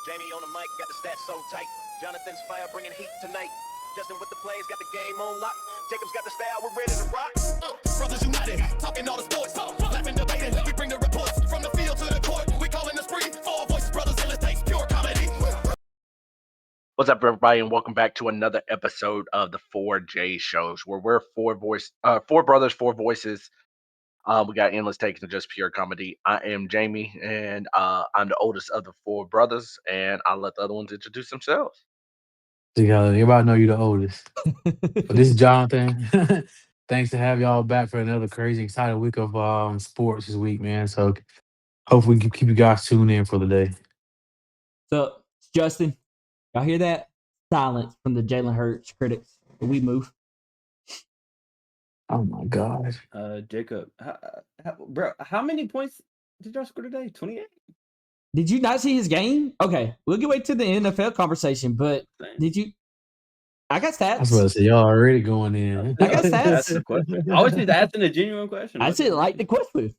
Jamie on the mic, got the stats so tight. Jonathan's fire bringing heat tonight. Justin with the plays, got the game on lock. Jacob's got the style, we're ready to rock. Brothers united, talking all the sports, laughing, debating. We bring the reports from the field to the court. We calling the spree, four voices, brothers, illustrates pure comedy. What's up, everybody, and welcome back to another episode of the 4J shows, where we're four brothers, four voices. We got endless takes and just pure comedy. I am Jamie, and I'm the oldest of the four brothers, and I'll let the other ones introduce themselves. Everybody know you're the oldest. But this is Jonathan. Thanks to have y'all back for another crazy, exciting week of sports this week, man. So hopefully we can keep you guys tuned in for the day. So, it's Justin. Y'all hear that? Silence from the Jalen Hurts critics. We move. Oh my God. Jacob, bro, how many points did y'all score today? 28? Did you not see his game? Okay, we'll get away to the NFL conversation, but did you? I got I was about to stats. say, y'all already going in. I got That's the stats. question. I was just asking a genuine question. I said like the question.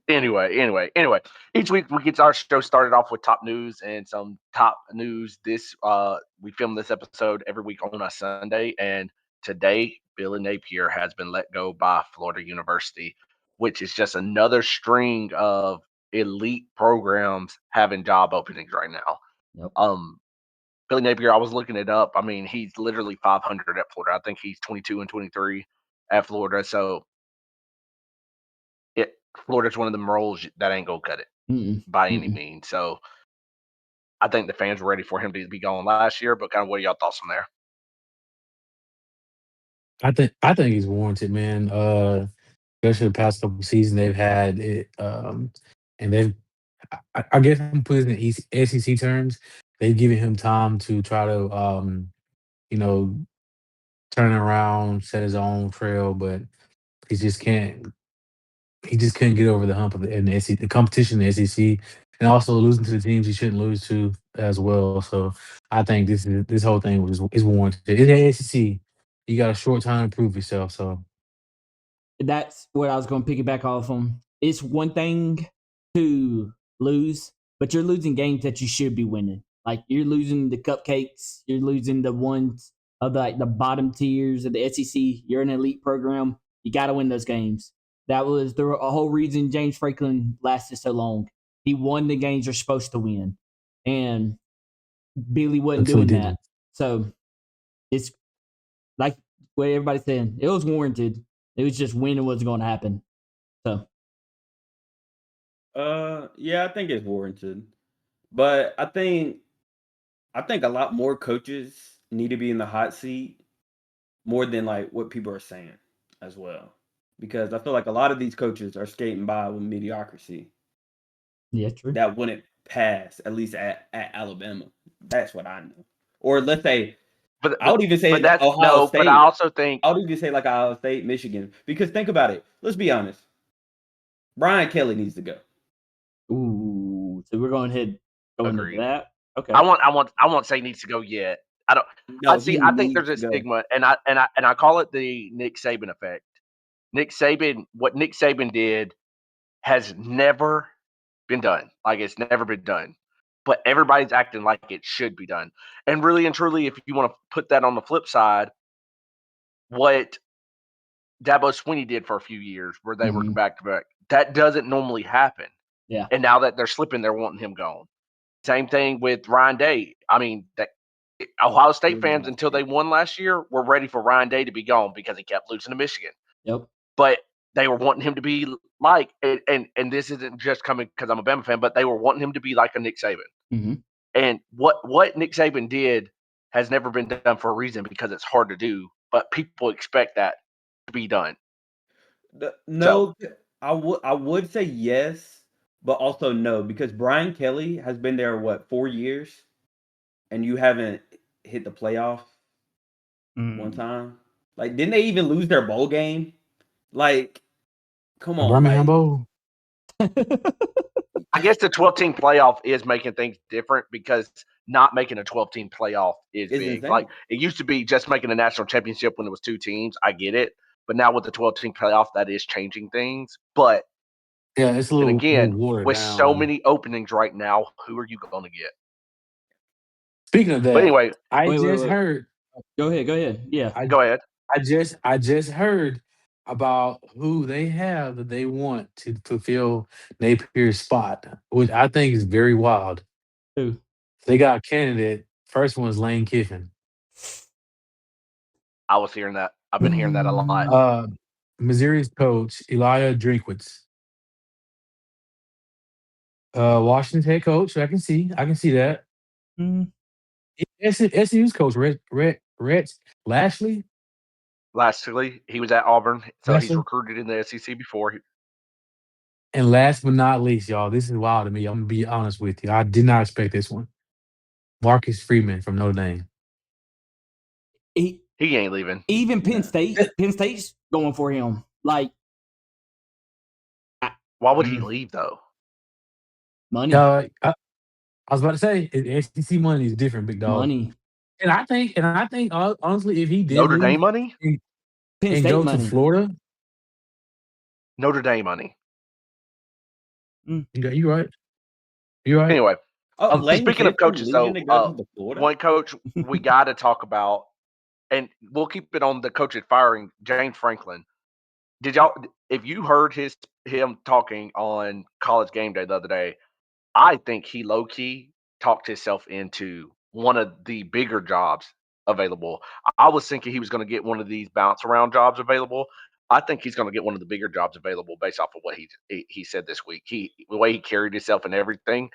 Anyway, each week we get our show started off with top news and some top news. We film this episode every week on a Sunday, and today Billy Napier has been let go by Florida University, which is just another string of elite programs having job openings right now. Yep. Billy Napier, I was looking it up. I mean, he's literally 500 at Florida. I think he's 22 and 23 at Florida. So Florida's one of them roles that ain't gonna cut it by any means. So I think the fans were ready for him to be gone last year. But kind of what are y'all thoughts on there? I think he's warranted, man. Especially the past couple of seasons they've had it, and they've. I guess I'm putting it in SEC terms. They've given him time to try to, you know, turn around, set his own trail, but he just can't. He just couldn't get over the hump of in the SEC, the competition in the SEC, and also losing to the teams he shouldn't lose to as well. So I think this whole thing is warranted. It's the SEC. You got a short time to prove yourself. So That's what I was going to piggyback off on. It's one thing to lose, but you're losing games that you should be winning. Like you're losing the cupcakes, you're losing the ones of the bottom tiers of the SEC. You're an elite program. You got to win those games. That was the whole reason James Franklin lasted so long. He won the games you're supposed to win, and Billy wasn't until he doing didn't. that. So it's like what everybody's saying. It was warranted. It was just when it was going to happen. So, yeah, I think it's warranted, but I think a lot more coaches need to be in the hot seat more than like what people are saying as well, because I feel like a lot of these coaches are skating by with mediocrity yeah, true. that wouldn't pass at least at Alabama. That's what I know. Or let's say But I would even say but that's Ohio no. State. But I also think I would even say like Ohio State, Michigan. Because think about it. Let's be honest. Brian Kelly needs to go. Ooh, so we're going ahead going Agreed. into that. Okay. I won't say needs to go yet. I don't. No, I think there's needs a to go. stigma, and I call it the Nick Saban effect. What Nick Saban did has never been done. Like it's never been done. But everybody's acting like it should be done. And really and truly, if you want to put that on the flip side, what Dabo Swinney did for a few years, where they were back to back, that doesn't normally happen. Yeah. And now that they're slipping, they're wanting him gone. Same thing with Ryan Day. I mean, Ohio State fans, until they won last year, were ready for Ryan Day to be gone because he kept losing to Michigan. Yep. But they were wanting him to be like, and this isn't just coming because I'm a Bama fan, but they were wanting him to be like a Nick Saban. Mm-hmm. And what Nick Saban did has never been done for a reason, because it's hard to do, but people expect that to be done. No, I would say yes, but also no, because Brian Kelly has been there 4 years, and you haven't hit the playoff one time. Like, didn't they even lose their bowl game? Like, come on, Birmingham like, Bowl. I guess the 12-team playoff is making things different, because not making a 12-team playoff is It's big. insane. Like it used to be just making a national championship when it was two teams. I get it. But now with the 12-team playoff, that is changing things. But Yeah, it's a And little again, watered with so down. many openings right now, who are you going to get? Speaking of But that, anyway, I Wait, wait, just wait. heard. Go ahead. Yeah. I go ahead. I just heard about who they have that they want to fulfill Napier's spot, which I think is very wild. Who? They got a candidate. First one is Lane Kiffin. I was hearing that. I've been hearing that a lot. Uh, Missouri's coach, Elia Drinkwitz. Washington's head coach. I can see that. Mm, SU's coach, Rhett Lashley. Lastly, he was at Auburn, so he's Lashley. recruited in the SEC before. And last but not least, y'all, this is wild to me. I'm gonna be honest with you. I did not expect this one. Marcus Freeman from Notre Dame. he, He ain't leaving. even Penn No. State. Penn State's going for him. Like Why would he Mm. leave though? money, I was about to say, SEC money is different, big dog. money. And I think honestly, if he did Notre Dame leave money? and, Penn and State go to money. Florida, Notre Dame money. you right. You right. Anyway, Oh, Lane speaking of Kiffin coaches, leaving though, to go to the Florida. one coach we got to talk about, and we'll keep it on the coach at firing, James Franklin. Did y'all? If you heard him talking on College Game Day the other day, I think he low key talked himself into one of the bigger jobs available. I was thinking he was going to get one of these bounce around jobs available. I think he's going to get one of the bigger jobs available based off of what he said this week. The way he carried himself and everything.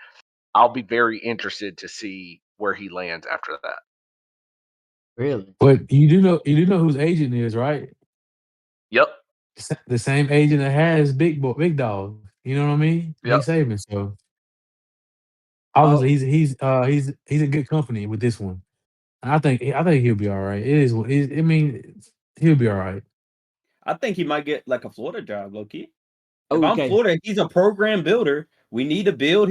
I'll be very interested to see where he lands after that. Really? But you do know whose agent is, right? Yep. The same agent that has Big Dog. You know what I mean? Yep. Nick Saban. So Oh, obviously he's in good company with this one. And I think he'll be all right. I mean, he'll be all right. I think he might get like a Florida job, low key. If I'm okay. Florida, he's a program builder. We need to build.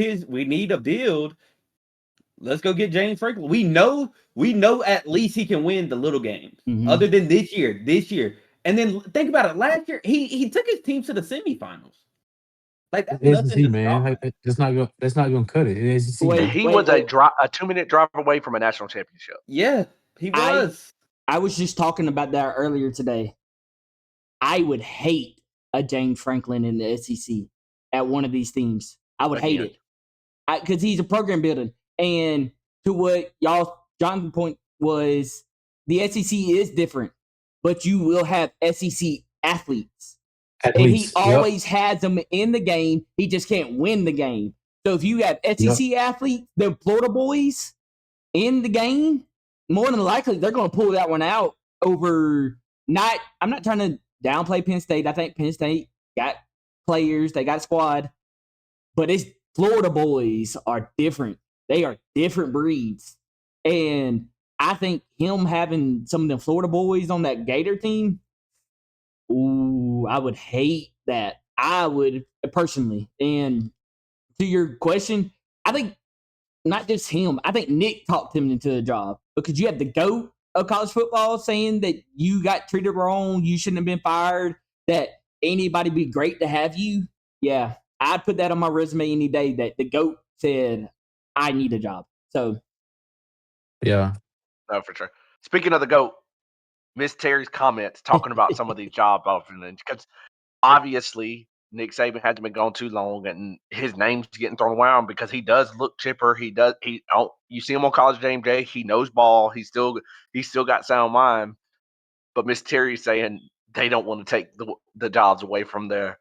Let's go get James Franklin. We know at least he can win the little games. Mhm. Other than this year. And then think about it. Last year, he took his team to the semifinals. Like that's It's nothing SEC, to scoff man. at. That's not gonna cut it. It's SEC, Wait, man. He wait, was a wait. 2-minute drive away from a national championship. Yeah, he I was. I was just talking about that earlier today. I would hate a James Franklin in the SEC at one of these teams. I would hate Again. it because he's a program builder. And to what y'all Jonathan's point was, the SEC is different, but you will have SEC athletes. And he Athletes. Yep. always has them in the game. He just can't win the game. So if you have SEC athletes, the Florida boys in the game, more than likely they're going to pull that one out over not. I'm not trying to downplay Penn State. I think Penn State got players, they got a squad, but it's Florida boys are different. They are different breeds. And I think him having some of the Florida boys on that Gator team, ooh, I would hate that. I would personally. And to your question, I think not just him. I think Nick talked him into a job because you have the GOAT of college football saying that you got treated wrong, you shouldn't have been fired, that anybody be great to have you. Yeah, I'd put that on my resume any day that the GOAT said, I need a job. So, Yeah. No, for sure. Speaking of the GOAT, Miss Terry's comments talking about some of these job offers, because obviously Nick Saban hasn't been gone too long, and his name's getting thrown around because he does look chipper. You see him on College Game Day. He knows ball. He's still got sound mind. But Miss Terry's saying they don't want to take the jobs away from the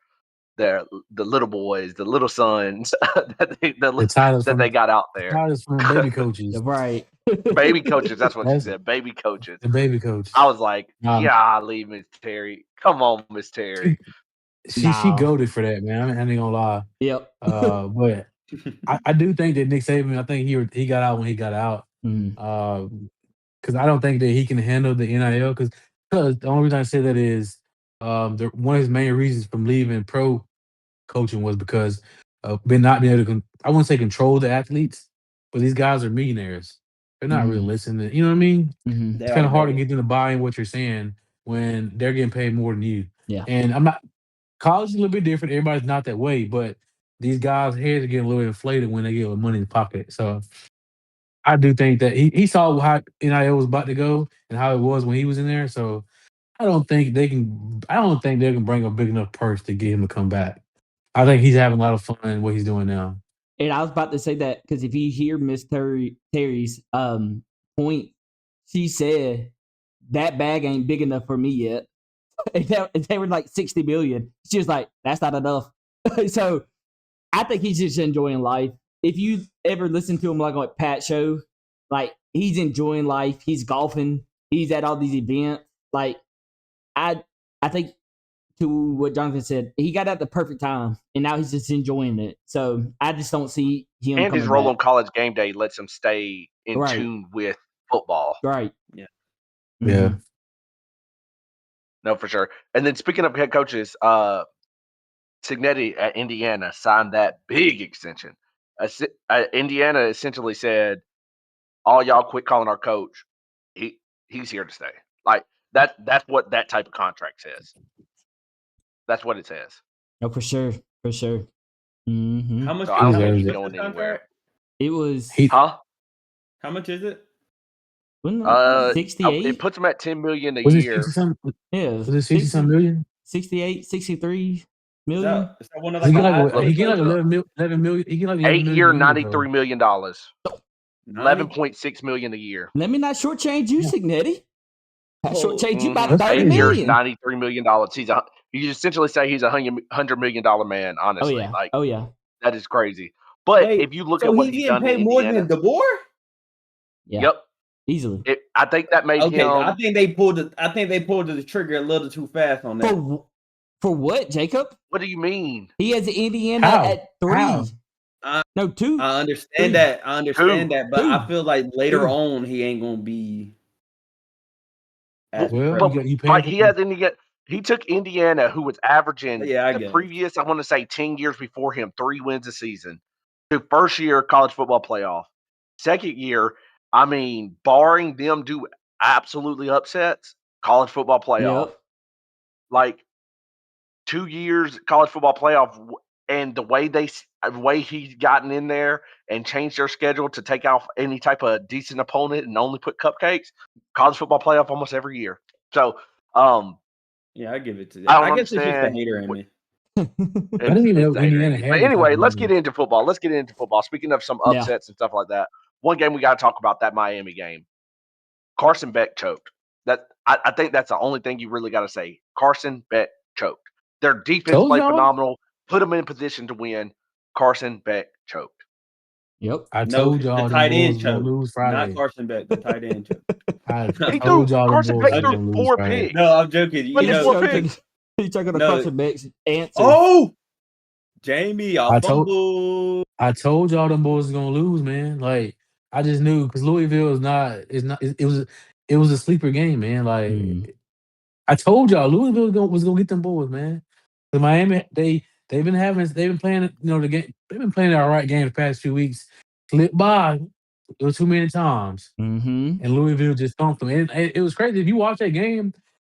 little boys, the little sons The titles that they got out there. from the baby coaches. right. Baby coaches. That's what she That's said. Baby coaches. the baby coach. I was like, Um, golly, Miss Terry. Come on, Miss Terry. she No. goaded for that, man. I ain't gonna lie. Yep. But I do think that Nick Saban, I think he got out when he got out. Mm. Because I don't think that he can handle the NIL. Because the only reason I say that is one of his main reasons from leaving pro coaching was because of not being able to. I wouldn't say control the athletes, but these guys are millionaires. They're not really listening. You know what I mean? Mhm. They It's are kind of hard to begging. get them to buy in what you're saying when they're getting paid more than you. Yeah. And I'm not. college is a little bit different. Everybody's not that way, but these guys' heads are getting a little inflated when they get with money in the pocket. So I do think that he saw how NIL was about to go and how it was when he was in there. So I don't think they can. I don't think they can bring a big enough purse to get him to come back. I think he's having a lot of fun what he's doing now. And I was about to say that because if you hear Miss Terry's point, she said that bag ain't big enough for me yet. And they were like 60 million. She was like, that's not enough. So I think he's just enjoying life. If you ever listen to him like on Pat show, like he's enjoying life. He's golfing. He's at all these events. Like I think to what Jonathan said, he got at the perfect time, and now he's just enjoying it. So I just don't see him And coming his role back. on College Game Day lets him stay in Right. tune with football. Right. Yeah. Yeah. Mhm. No, for sure. And then speaking of head coaches, Cignetti at Indiana signed that big extension. Indiana essentially said, "All y'all quit calling our coach. He's here to stay." Like that's what that type of contract says. That's what it says. No, for sure. For sure. Mm-hmm. How much? So I He don't How think much deserves he's it. was going this anywhere. contract? It was He Huh? How much is it? It 68? puts him at $10 million a was it year. 60 something? Yeah. Was it 60 something million? 68, 63 Is million. that one of He like get the like highest Look, he paid get like coaches? 11 million. He get like 11 million 8-year, a year though. $93 million. Nice. $11.6 million a year. Let me not shortchange you, Yeah. Signetti. I shortchange you about That's 30 8 crazy. years, million. $93 million. You essentially say he's $100 million man. Oh Honestly, yeah. like Oh yeah. that is crazy. But Wait, if you look so at what he's he's getting done in paid more Indiana, than DeBoer? Yeah. yep, Easily. I think that made Okay, I him. think they pulled the trigger a little too fast on that. For what, Jacob? What do you mean? He has Indiana How? at 3. How? No, 2. I understand Three. that. I understand Who? that, but I Who? feel like later Who? on he ain't gonna be as Well, But prevalent. you paying like for he took Indiana, who was averaging Yeah, I the guess. previous, I want to say 10 years before him, 3 wins a season, to first year college football playoff. Second year, I mean, barring them do absolutely upsets, college football playoff. Yep. Like 2 years college football playoff, and the way he's gotten in there and changed their schedule to take off any type of decent opponent and only put cupcakes, college football playoff almost every year. So, Yeah, I give it to I that. don't I guess it's just the understand. hater in me. I didn't even It's know the hater in Indiana you. had But that type anyway, of let's money. get into football. Speaking of some Yeah. upsets and stuff like that, one game we got to talk about, that Miami game. Carson Beck choked. I think that's the only thing you really got to say. Carson Beck choked. Their defense Told played y'all. phenomenal. Put them in position to win. Carson Beck choked. Yep. I No, told the y'all them tight boys end was gonna choked, lose not Friday. Carson Beck. The tight end choked. I He told threw y'all them Carson boys Beck was threw gonna lose 4 Friday. picks. No, I'm joking. Wasn't You it He's know, 4 joking. picks? He's talking to no. Carson Beck's answer. Oh, Jamie, I I told fumbled. I told y'all them boys was gonna lose, man. Like I just knew because Louisville it was a sleeper game, man. Mm. Like I told y'all Louisville was gonna get them boys, man. The Miami they've been playing the game they've been playing all right game the past few weeks. Slipped by it was too many times, Mm-hmm. and Louisville just thumped them. And it was crazy if you watch that game.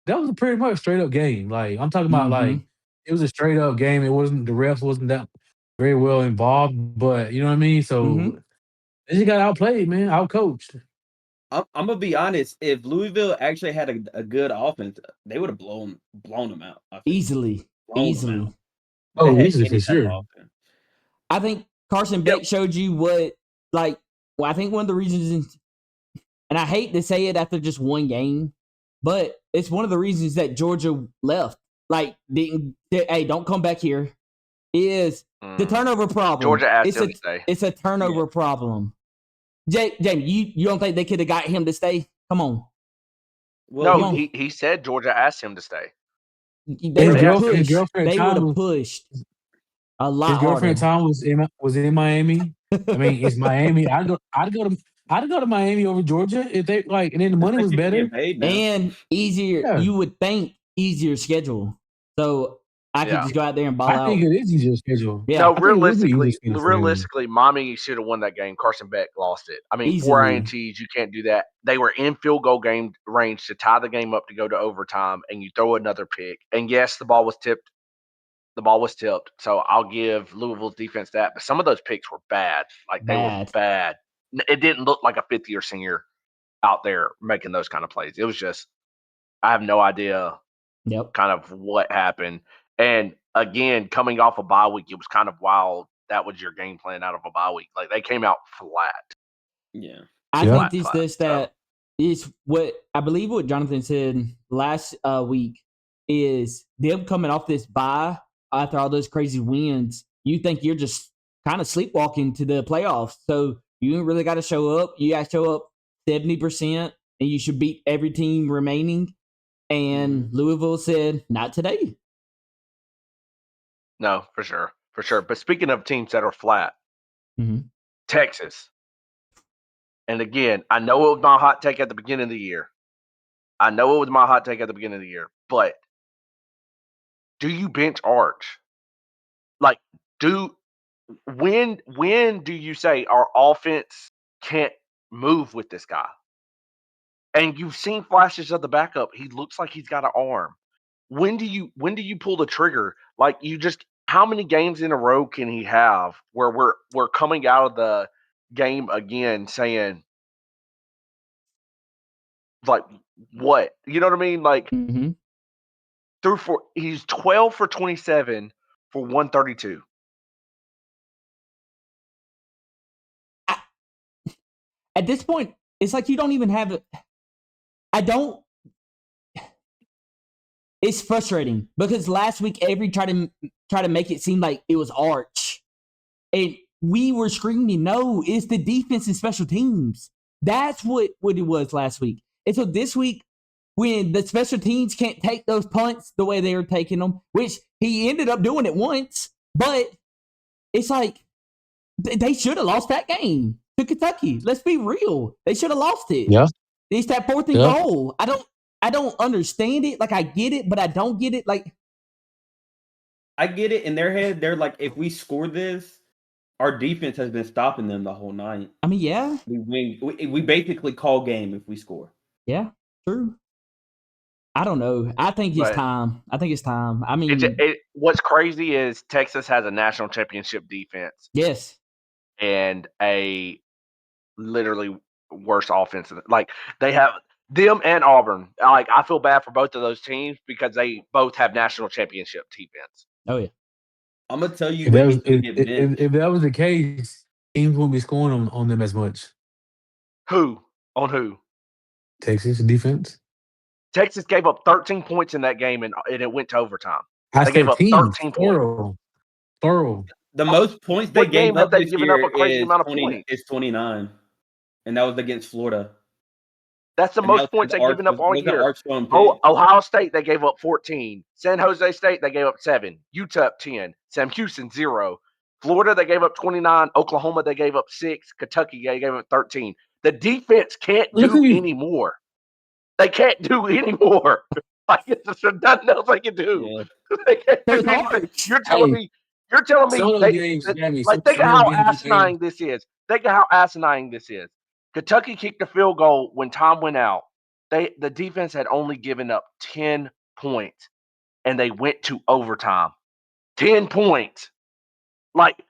That was a pretty much straight up game. Like I'm talking about, Mm-hmm. like it was a straight up game. It wasn't the refs wasn't that very well involved, but you know what I mean. Mm-hmm. So they just got outplayed, man, outcoached. I'm gonna be honest. If Louisville actually had a good offense, they would have blown them out. I feel Easily. blown them Easily. out. If they Oh, had easily for any type sure. of offense. I think Carson Yep. Beck showed you what, like, well, I think one of the reasons, and I hate to say it after just one game, but it's one of the reasons that Georgia left. Like, hey, don't come back here. Is the turnover problem? Georgia asked him to stay. It's a turnover problem. Jamie, you don't think they could have got him to stay? Come on. Well, No, he said Georgia asked him to stay. They would His have girl- his pushed. girlfriend They would Tom have was pushed a lot his girlfriend harder. Tom was in Miami. I mean, it's Miami. I'd go to Miami over Georgia if they like, and then the money was especially if you're better. getting paid now. And easier. Yeah. You would think easier schedule. So I could Yeah. just go out there and ball I think out. it is easier schedule. Yeah. No, I think it would be easier schedule for him. realistically, Miami should have won that game. Carson Beck lost it. I mean, 4 Easily. INTs, you can't do that. They were in field goal game range to tie the game up to go to overtime, and you throw another pick. And yes, the ball was tipped The ball was tipped, so I'll give Louisville's defense that. But some of those picks were bad. Like they were Bad. bad. It didn't look like a fifth-year senior out there making those kind of plays. It was just I have no idea Yep. kind of what happened. And again, coming off a bye week, it was kind of wild. That was your game plan out of a bye week. Like they came out flat. Yeah. I Yeah. think this does that is what I believe what Jonathan said last week is them coming off this bye after all those crazy wins. You think you're just kind of sleepwalking to the playoffs. So you ain't really got to show up. You got to show up 70% and you should beat every team remaining. And Louisville said, not today. No, for sure. For sure. But speaking of teams that are flat, Texas. And again, I know it was my hot take at the beginning of the year. But do you bench Arch? Like, when do you say our offense can't move with this guy? And you've seen flashes of the backup. He looks like he's got an arm. When do you pull the trigger? Like how many games in a row can he have where we're coming out of the game again saying like what? You know what I mean? Like he's 12 for 27 for 132. At this point, it's like you don't even have it. It's frustrating because last week every try to make it seem like it was Arch. And we were screaming, no, it's the defense and special teams. That's what it was last week. And so this week, when the special teams can't take those punts the way they were taking them, which he ended up doing it once, but it's like they should have lost that game to Kentucky. Let's be real. They should have lost it. Yeah. It's that fourth and goal. I don't understand it. Like I get it, but I don't get it. Like I get it. In their head, they're like, if we score this, our defense has been stopping them the whole night. I mean, yeah. We win. We basically call game if we score. Yeah, true. I don't know. I think it's time. I mean, what's crazy is Texas has a national championship defense. Yes. And a literally worse offense. Like they have them and Auburn. Like I feel bad for both of those teams because they both have national championship defense. Oh yeah. I'm gonna tell you if that was the case, teams wouldn't be scoring on them as much. Who? On who? Texas defense. Texas gave up 13 points in that game, and it went to overtime. They gave up 13 points. Thorough. The most points they gave up this year is 29, and that was against Florida. That's the most points they've given up all year. Ohio State, they gave up 14. San Jose State, they gave up 7. Utah, 10. Sam Houston, 0. Florida, they gave up 29. Oklahoma, they gave up 6. Kentucky, they gave up 13. The defense can't do any more. They can't do any more. Like there's nothing else they can do. Yeah. They can't do anything. You're telling me think of how asinine this is. Kentucky kicked a field goal when time went out. The defense had only given up 10 points, and they went to overtime. 10 points. Like,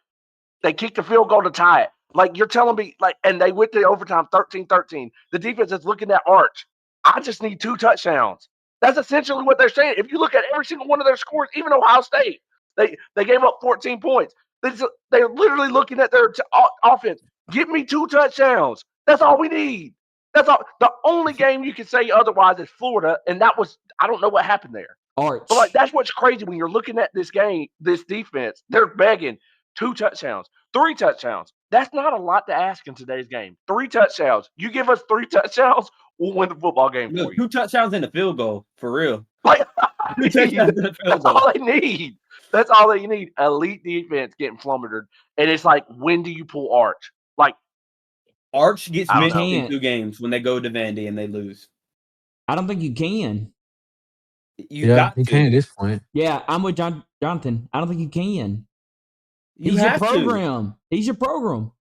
they kicked a field goal to tie it. Like, you're telling me, and they went to overtime 13-13. The defense is looking at Arch. I just need 2 touchdowns. That's essentially what they're saying. If you look at every single one of their scores, even Ohio State, they gave up 14 points. They're literally looking at their offense. Give me 2 touchdowns. That's all we need. That's all. The only game you can say otherwise is Florida, and that was I don't know what happened there. Arch. But that's what's crazy when you're looking at this game, this defense. They're begging 2 touchdowns, 3 touchdowns. That's not a lot to ask in today's game. 3 touchdowns. You give us 3 touchdowns, we'll win the football game for you. 2 touchdowns and a field goal, for real. That's all they need. That's all they need. Elite defense getting flummered. And it's like, when do you pull Arch? Like, Arch gets missed in 2 games when they go to Vandy and they lose. I don't think you can. You can at this point. Yeah, I'm with Jonathan. I don't think you can. He's your program. He's your program.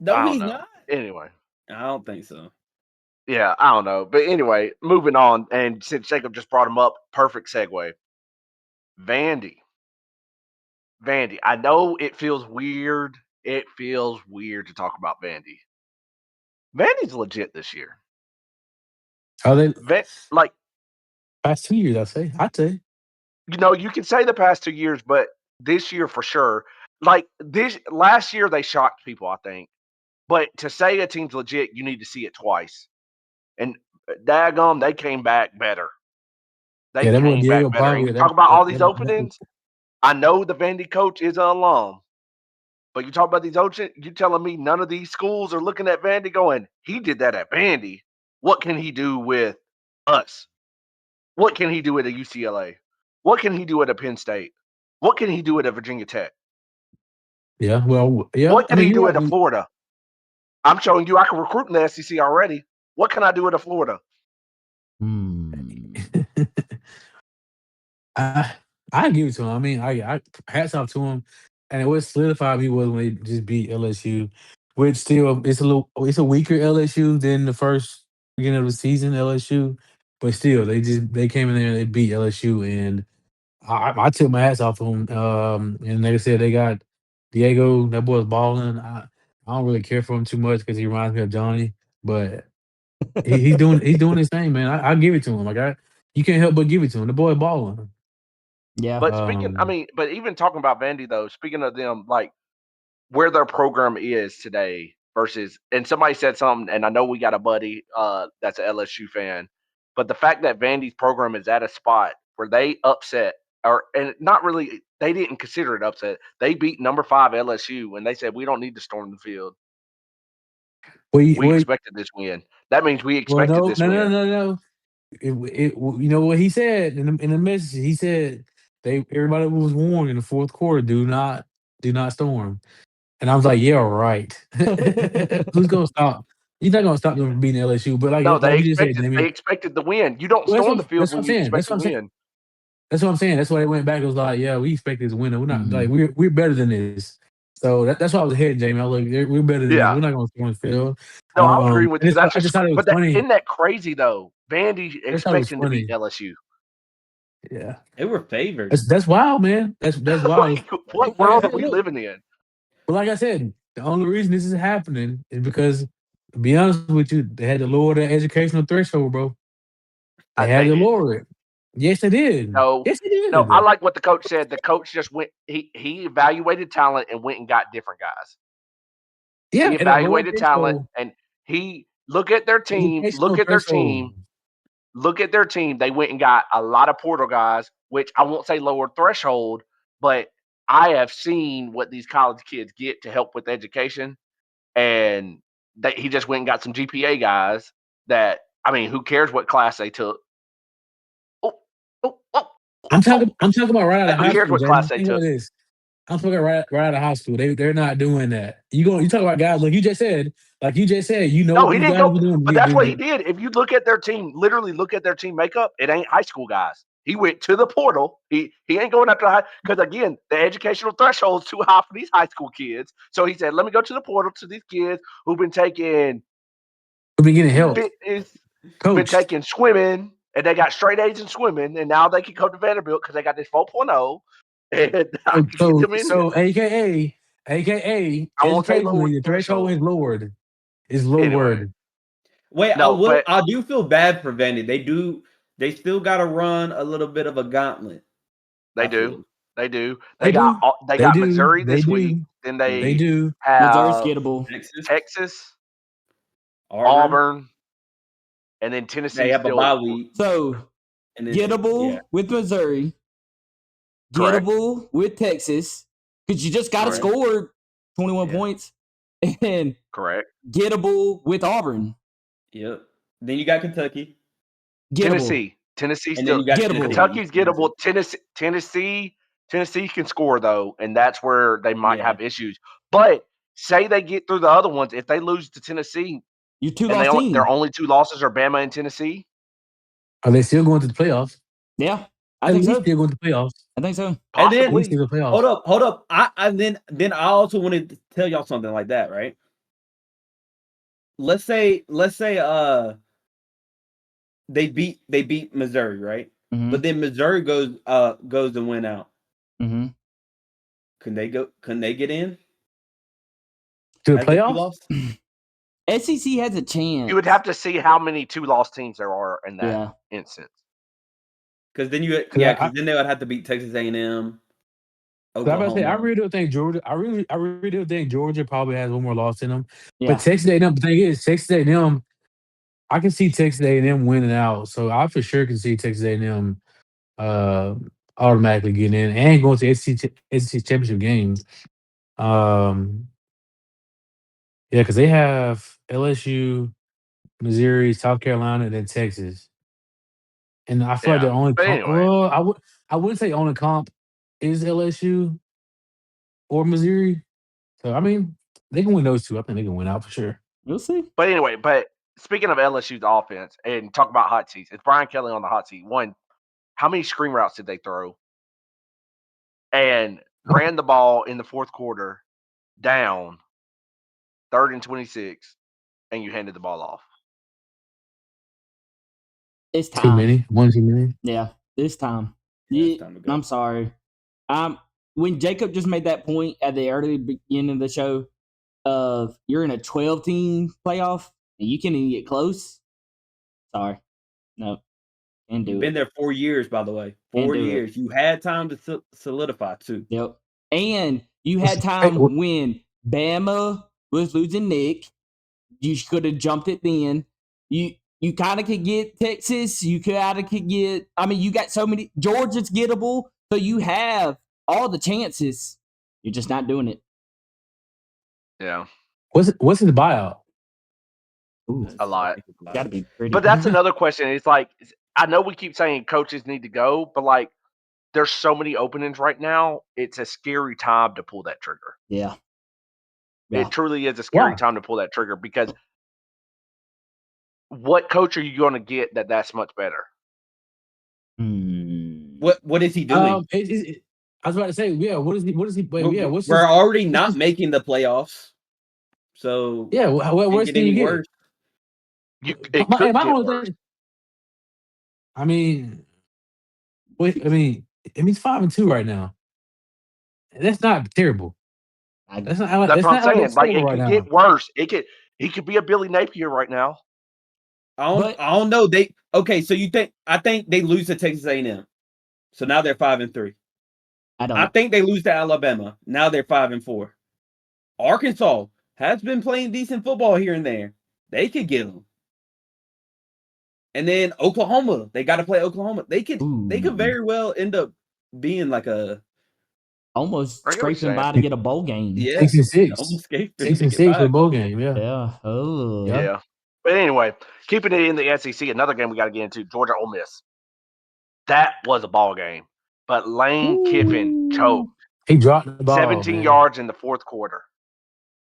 No, he's not. Anyway. I don't think so. Yeah, I don't know. But anyway, moving on. And since Jacob just brought him up, perfect segue. Vandy. Vandy. I know it feels weird. It feels weird to talk about Vandy. Vandy's legit this year. Are they Like, past 2 years? I'd say. you can say the past 2 years, but this year for sure. Like this last year, they shocked people. I think, but to say a team's legit, you need to see it twice. And daggum, they came back better. They Yeah, that boy came back Diego better. And Pavia. you talk about all these openings. I know the Vandy coach is an alum, but you talk about these openings. You telling me none of these schools are looking at Vandy going, he did that at Vandy. What can he do with us? What can he do at a UCLA? What can he do at a Penn State? What can he do at a Virginia Tech? Yeah, well, yeah. What I can mean, he you're do right. at a Florida? I'm showing you I can recruit in the SEC already. What can I do at a Florida? I give it to him. I mean, I hats off to him. And what solidified me was when they just beat LSU, which still it's a weaker LSU than the first beginning of the season LSU, but still they came in there and they beat LSU, and I took my hats off to them. And like I said, they got Diego. That boy's balling. I don't really care for him too much because he reminds me of Johnny, but he's doing his thing, man. I give it to him. You can't help but give it to him. The boy balling. Yeah. But but even talking about Vandy though, speaking of them, like where their program is today versus, and somebody said something, and I know we got a buddy that's an LSU fan, but the fact that Vandy's program is at a spot where they upset, and not really, they didn't consider it upset. They beat number 5 LSU, and they said we don't need to storm the field. We expected this win. That means we Well, expected this win. no. You know what he said in the message? He said everybody was warned in the fourth quarter, do not storm. And I was like, yeah, right. Who's gonna stop? He's not gonna stop them from beating LSU. But No, like you just said, they Damien, expected the win. You don't well, storm the field that's what when I'm you saying. expect to win. That's what I'm saying. That's why they went back. It was like, yeah, we expected to win. We're not like Mhm. we're better than this. So that's why I was ahead, Jamie. I was like, we're better than this. Yeah. We're not gonna storm the field. No, I was agreeing with you. That's I just, just thought it was but that funny. isn't that crazy though? Vandy I just thought it was expecting to beat funny. LSU. Yeah. They were favored. That's wild, man. That's wild. Like, what Like I world are said, we look, living in? but like I said, the only reason this is happening is because, to be honest with you, they had to lower the educational threshold, bro. They had They to didn't. lower it. Yes, they did. No, Yes, they no. I did. like what the coach said. The coach just went. He evaluated talent and went and got different guys. Yeah, He at a lower evaluated talent threshold, and he look at their team. educational threshold. Look at their team. They went and got a lot of portal guys, which I won't say lower threshold, but I have seen what these college kids get to help with education, and he just went and got some GPA guys that, I mean, who cares what class they took? Oh, oh, oh, I'm talking about right out of who high cares school, what class Jamie. they Think about took? this. I'm talking right out of high school. They're not doing that. You talk about guys like you just said, you know No, what he these didn't guys go, were doing. but that's what he did. If you look at their team, literally look at their team makeup, it ain't high school guys. He went to the portal. He ain't going after high, because again, the educational threshold is too high for these high school kids. So he said, let me go to the portal to these kids who've been taking We've been getting help, fitness, been coached. taking swimming, and they got straight A's in swimming, and now they can go to Vanderbilt because they got this 4.0, and I can get them in here. AKA, I won't say lower educationally, the threshold threshold. is lowered. Is Anyway, lowered. Wait, no, but I do feel bad for Vandy. They still got to run a little bit of a gauntlet. they I do. feel. They do. They do. They They got do. Missouri They this week. do. Then They they do. Missouri's have gettable. Texas, Texas, Auburn. Auburn, and then They Tennessee have a still bye week, So and then yeah, gettable with Missouri, correct. gettable with Texas, because you just got to Correct. score 21 Yeah. points, and Correct. gettable with Auburn. yep. Then you got Kentucky, Gettable. Tennessee and then still. you got Gettable. Kentucky's gettable. Tennessee can score though, and that's where they might Yeah. have issues. But say they get through the other ones, if they lose to Tennessee, Your two and loss team. their only 2 losses are Bama and Tennessee. Are they still going to the playoffs? Yeah, I At think least so. they're going to the playoffs. I think so. And At then least Possibly. they're the playoffs. hold up. Then I also wanted to tell y'all something like that, right? Let's say they beat Missouri, right? Mhm. But then Missouri goes and win out. Mhm. Couldn't they get in? To the As the two playoffs? loss? SEC has a chance. You would have to see how many 2-loss teams there are in that Yeah. instance. Because then I- then they would have to beat Texas A&M, I about to say, Oklahoma. I really do think Georgia. I really do think Georgia probably has one more loss in them. Yeah. But Texas A&M, the thing is, Texas A&M, I can see Texas A&M winning out. So I for sure can see Texas A&M automatically getting in and going to SEC championship games. Yeah, because they have LSU, Missouri, South Carolina, and then Texas. And I feel like Yeah. the only But comp. anyway. Well, I wouldn't say only comp is LSU or Missouri. So I mean, they can win those two. I think they can win out for sure. We'll see. But anyway, speaking of LSU's offense and talk about hot seats, it's Brian Kelly on the hot seat. One, how many screen routes did they throw? And ran the ball in the fourth quarter down 3rd and 26, and you handed the ball off. It's time. Too many. One too many. Yeah, it's time. Yeah, it's time to go. I'm sorry. When Jacob just made that point at the early beginning of the show of you're in a 12-team playoff and you can't even get close. Sorry. No. And do You've it. been there 4 years, by the way. Can't 4 do it. years. You had time to solidify too. Yep. And you had time when Bama was losing Nick. You could have jumped it then. You kind of could get Texas. You kind of could get. I mean, you got so many. Georgia's gettable, so you have all the chances. You're just not doing it. Yeah. What's his buyout? Ooh, A lot. gotta be pretty. But that's another question. It's like, I know we keep saying coaches need to go, but like, there's so many openings right now. It's a scary time to pull that trigger. Yeah. It truly is a scary time to pull that trigger because what coach are you going to get that's much better? What is he doing? I was about to say, yeah. What is he? We're already not making the playoffs, so yeah. Where's get any he worse? It could get worse. I mean, wait. I mean, he's 5-2 right now. That's not terrible. That's not. That's what I'm saying. That's Like, it right could now. get worse. He could be a Billy Napier right now. I don't know. So I think they lose to Texas A&M, so now they're 5-3. I think they lose to Alabama. Now they're 5-4. Arkansas has been playing decent football here and there. They could get them. And then Oklahoma, they got to play Oklahoma. They could very well end up being like a almost scraping by to get a bowl game. Yeah, 6-6. almost 6-6 for a bowl game. Yeah. Yeah. Oh. Yeah. But anyway, keeping it in the SEC, another game we got to get into, Georgia Ole Miss. That was a ball game. But Lane Kiffin choked. He dropped the ball. 17 yards in the fourth quarter.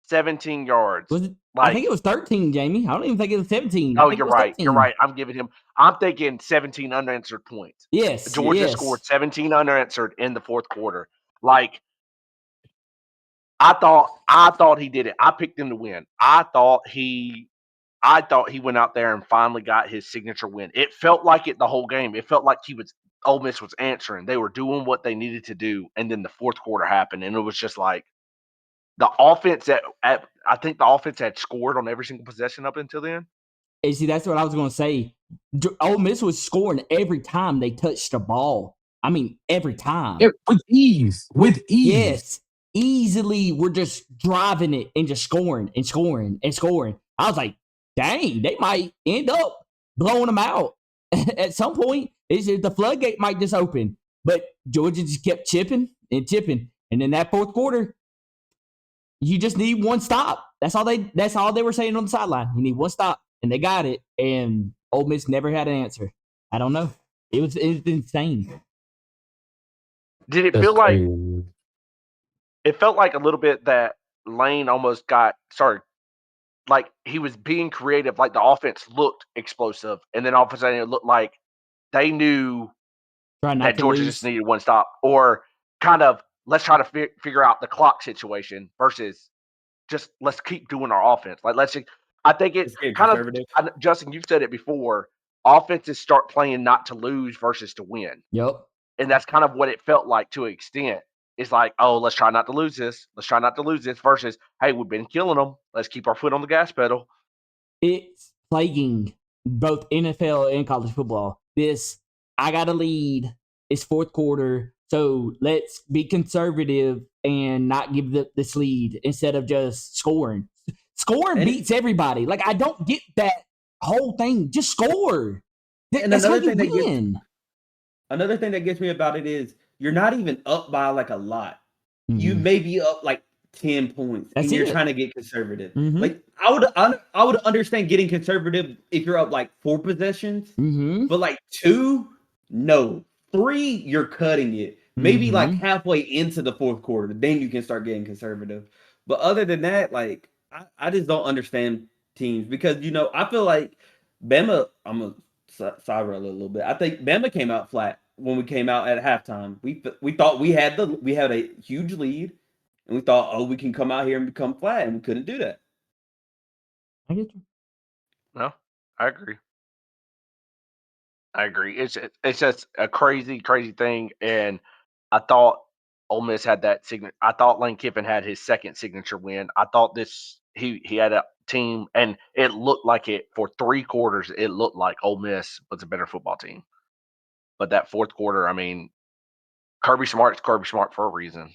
17 yards. Was it, I think it was 13, Jamie. I don't even think it was 17. Oh, you're right. 13. You're right. I'm thinking 17 unanswered points. Yes. Georgia scored 17 unanswered in the fourth quarter. Like, I thought he did it. I picked him to win. I thought he went out there and finally got his signature win. It felt like it the whole game. It felt like Ole Miss was answering. They were doing what they needed to do, and then the fourth quarter happened, and it was just like the offense I think the offense had scored on every single possession up until then. And see, that's what I was going to say. Ole Miss was scoring every time they touched the ball. I mean, every time. With ease. Yes. Easily, we're just driving it and just scoring and scoring and scoring. I was like, dang, they might end up blowing them out. At some point, the floodgate might just open. But Georgia just kept chipping and chipping. And in that fourth quarter, you just need one stop. That's all they were saying on the sideline. You need one stop. And they got it. And Ole Miss never had an answer. I don't know. It was insane. Did it feel like it felt like a little bit that Lane almost like he was being creative, like the offense looked explosive, and then all of a sudden it looked like they knew that Georgia just needed one stop, or kind of let's try to figure out the clock situation versus just let's keep doing our offense. Like I think it's kind of, Justin, you've said it before, offenses start playing not to lose versus to win. Yep. And that's kind of what it felt like to an extent. it's like, oh, let's try not to lose this. Let's try not to lose this. Versus, hey, we've been killing them. Let's keep our foot on the gas pedal. It's plaguing both NFL and college football. I got a lead. It's fourth quarter. So let's be conservative and not give this lead instead of just scoring. Scoring beats everybody. Like, I don't get that whole thing. Just score. And That's how another you thing win. Another thing that gets me about it is you're not even up by like a lot. You Mhm. may be up like 10 points, That's and you're it. trying to get conservative. Mhm. Like I would understand getting conservative if you're up like 4 possessions, Mhm. but like 2, no. 3, you're cutting it. Maybe like Mhm. halfway into the fourth quarter, then you can start getting conservative. But other than that, like I just don't understand teams because I feel like Bama. I'm gonna side rail a little bit. I think Bama came out flat when we came out at halftime. We thought we had a huge lead, and we thought, oh, we can come out here and become flat, and we couldn't do that. I get you. No, I agree. I agree. It's just a crazy, crazy thing. And I thought Ole Miss had that signature. I thought Lane Kiffin had his second signature win. I thought he had a team, and it looked like it for 3 quarters. It looked like Ole Miss was a better football team. But that fourth quarter, I mean, Kirby Smart's Kirby Smart for a reason,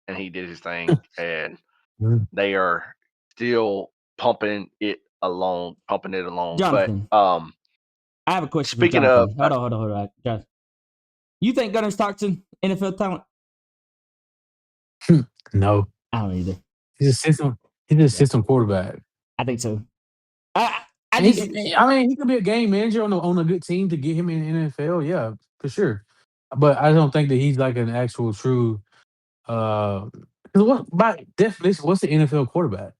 and he did his thing, and Mhm. they are still pumping it along. But Jonathan, I have a question for speaking of, Jonathan. Hold on. Jonathan. You think Gunnar Stockton, NFL talent? No, I don't either. he's a system. He's a system quarterback. I think so. I And just I mean, he could be a game manager on a good team to get him in the NFL. Yeah, for sure. But I don't think that he's like an actual true. 'Cause what by definition, what's the NFL quarterback?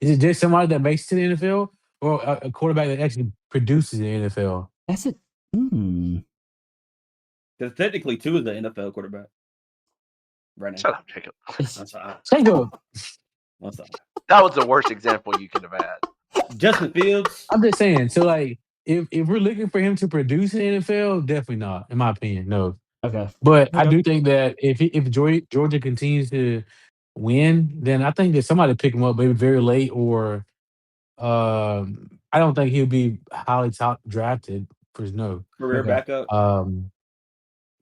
Is it just somebody that makes it to the NFL, or a quarterback that actually produces in the NFL? that's it. Hmm. Because technically, 2 is the NFL quarterback right now. shut up, Jacob. I'm sorry. Jacob, I'm sorry. That was the worst example you could have had. Justin Fields. I'm just saying. So, like, if we're looking for him to produce in the NFL, definitely not, in my opinion. No. Okay. But I Okay. do think that if Georgia continues to win, then I think that somebody pick him up maybe very late, or I don't think he'll be highly top drafted for no. Career Okay. backup.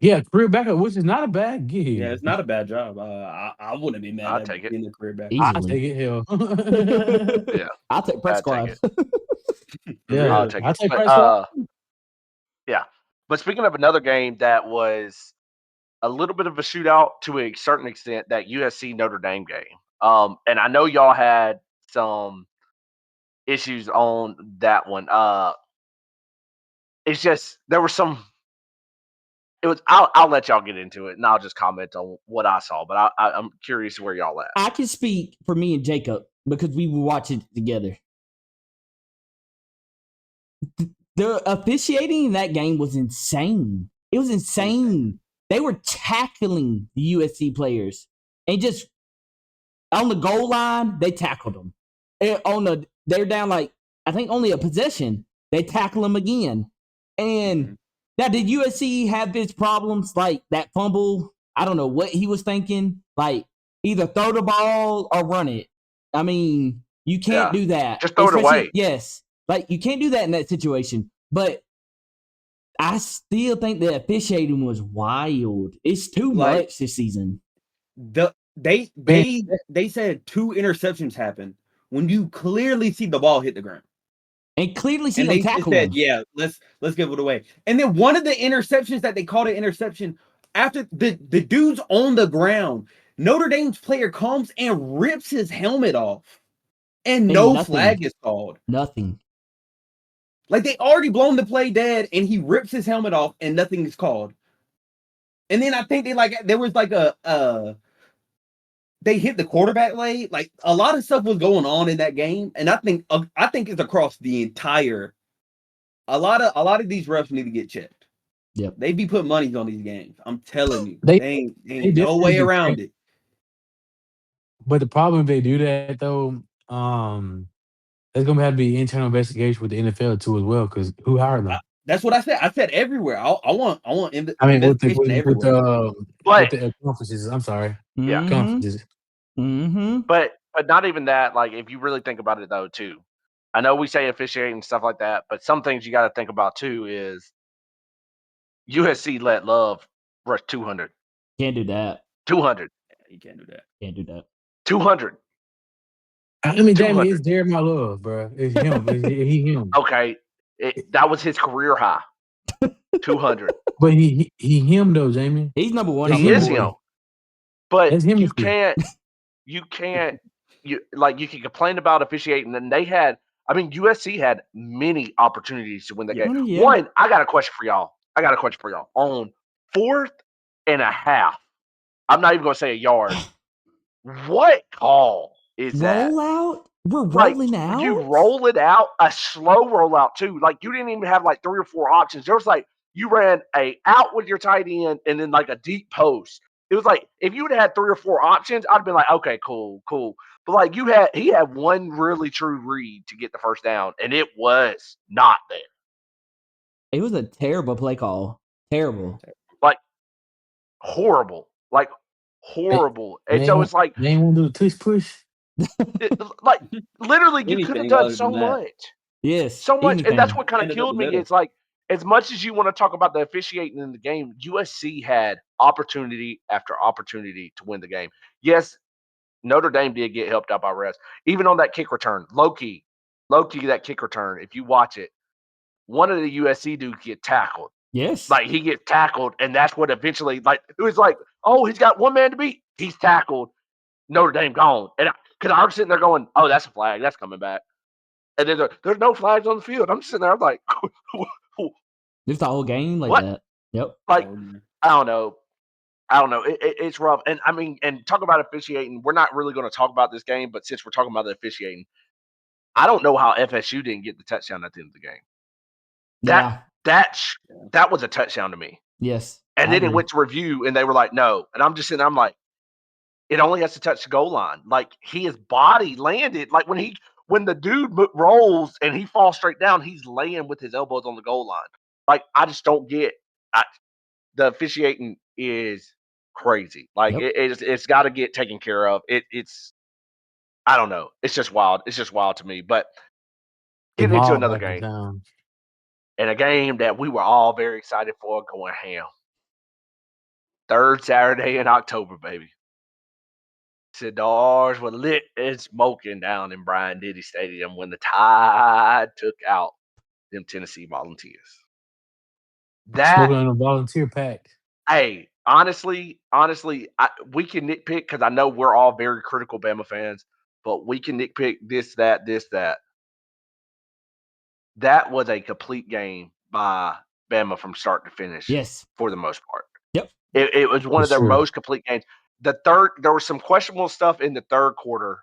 Yeah, career backup, which is not a bad gig. Yeah, it's not a bad job. I wouldn't be mad I'll at take it. being a career backup. I Easily. take it, hell. Yeah, I'll take press I'll take squad. it. Yeah, I'll take I it. take But price swap. yeah. But speaking of another game that was a little bit of a shootout to a certain extent, that USC Notre Dame game. And I know y'all had some issues on that one. It's just there was some. It was. I'll let y'all get into it, and I'll just comment on what I saw. But I'm curious where y'all at. I can speak for me and Jacob because we were watching it together. The officiating in that game was insane. It was insane. They were tackling the USC players and just on the goal line, they tackled them. They're down like I think only a possession. They tackle them again. And now, did USC have its problems like that fumble? I don't know what he was thinking. Like either throw the ball or run it. I mean, you can't do that. Just throw it away. Yes, like you can't do that in that situation. But I still think the officiating was wild. It's too much this season. They said 2 interceptions happened when you clearly see the ball hit the ground. And clearly see And them they just tackle said, him. yeah, let's give it away. And then one of the interceptions that they called an interception, after the dude's on the ground, Notre Dame's player comes and rips his helmet off. And no flag is called. Nothing. Like they already blown the play dead, and he rips his helmet off, and nothing is called. And then I think there was like they hit the quarterback late. Like a lot of stuff was going on in that game, and I think it's across the entire. A lot of these refs need to get checked. Yep. They be putting monies on these games. I'm telling you, They ain't no way around it. But the problem if they do that though, there's gonna have to be internal investigation with the NFL too as well. Because who hired them? That's what I said. I said everywhere. I want I mean, investigation everywhere. with the conferences. I'm sorry. Yeah. conferences. But not even that. Like, if you really think about it, though, too, I know we say officiating and stuff like that, but some things you got to think about too is USC let Love rush 200. Can't do that. 200. You can't do that. Can't do that. 200. I mean, Jamie, 200. it's Jeremiah Love, bro. It's him. He him. Okay. That was his career high. 200. But he him though, Jamie. He's number one. It's He on the is board. him. But That's him. you can't you can complain about officiating, and they had, I mean, USC had many opportunities to win the game. Yeah. One, I got a question for y'all. On 4th and a half, I'm not even going to say a yard. What call is that? Rollout? We're Like, rolling out? you roll it out, a slow rollout too. Like, you didn't even have like 3 or 4 options. There was like, you ran a out with your tight end and then like a deep post. It was like, if you would have had 3 or 4 options, I'd have been like, okay, cool. But like, he had one really true read to get the first down, and it was not there. It was a terrible play call. Terrible. Like, horrible. Like, horrible. And so it's like, they ain't want to do the tush push. like, literally, you could have Anything done other so than that. much. Yes. So much, anything. and that's what kind of Ended up killed me. middle. It's like, as much as you want to talk about the officiating in the game, USC had opportunity after opportunity to win the game. Yes, Notre Dame did get helped out by refs. Even on that kick return, low key, that kick return, if you watch it, one of the USC dudes get tackled. Yes. Like, he gets tackled, and that's what eventually, like, it was like, oh, he's got one man to beat. He's tackled. Notre Dame gone. And because I was sitting there going, oh, that's a flag. That's coming back. And then there's no flags on the field. I'm sitting there, I'm like, Just the whole game like what? that. Yep. Like, I don't know. It's rough. And I mean, and talk about officiating. We're not really going to talk about this game, but since we're talking about the officiating, I don't know how FSU didn't get the touchdown at the end of the game. That was a touchdown to me. Yes. And then it went to review, and they were like, no. And I'm just sitting there, I'm like, it only has to touch the goal line. Like, his body landed. Like, when the dude rolls and he falls straight down, he's laying with his elbows on the goal line. Like, I just don't get the officiating is crazy. Like, it's got to get taken care of. It's I don't know. It's just wild. It's just wild to me. But getting into another game, and a game that we were all very excited for, going ham. 3rd Saturday in October, baby. Cigars were lit and smoking down in Bryant-Denny Stadium when the Tide took out them Tennessee Volunteers. Smoking on a volunteer pack. Hey, honestly, we can nitpick because I know we're all very critical Bama fans, but we can nitpick this, that. That was a complete game by Bama from start to finish. Yes. For the most part. Yep. It was one of their most complete games. There was some questionable stuff in the 3rd quarter.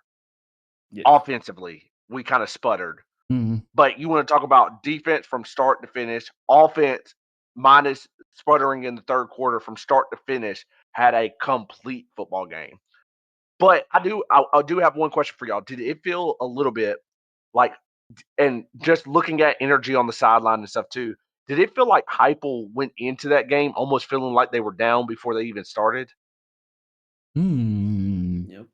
Yes. Offensively, we kind of sputtered. Mm-hmm. But you want to talk about defense from start to finish, offense minus sputtering in the 3rd quarter from start to finish, had a complete football game. But I do have one question for y'all. Did it feel a little bit like, and just looking at energy on the sideline and stuff too, did it feel like Heupel went into that game almost feeling like they were down before they even started? Yep.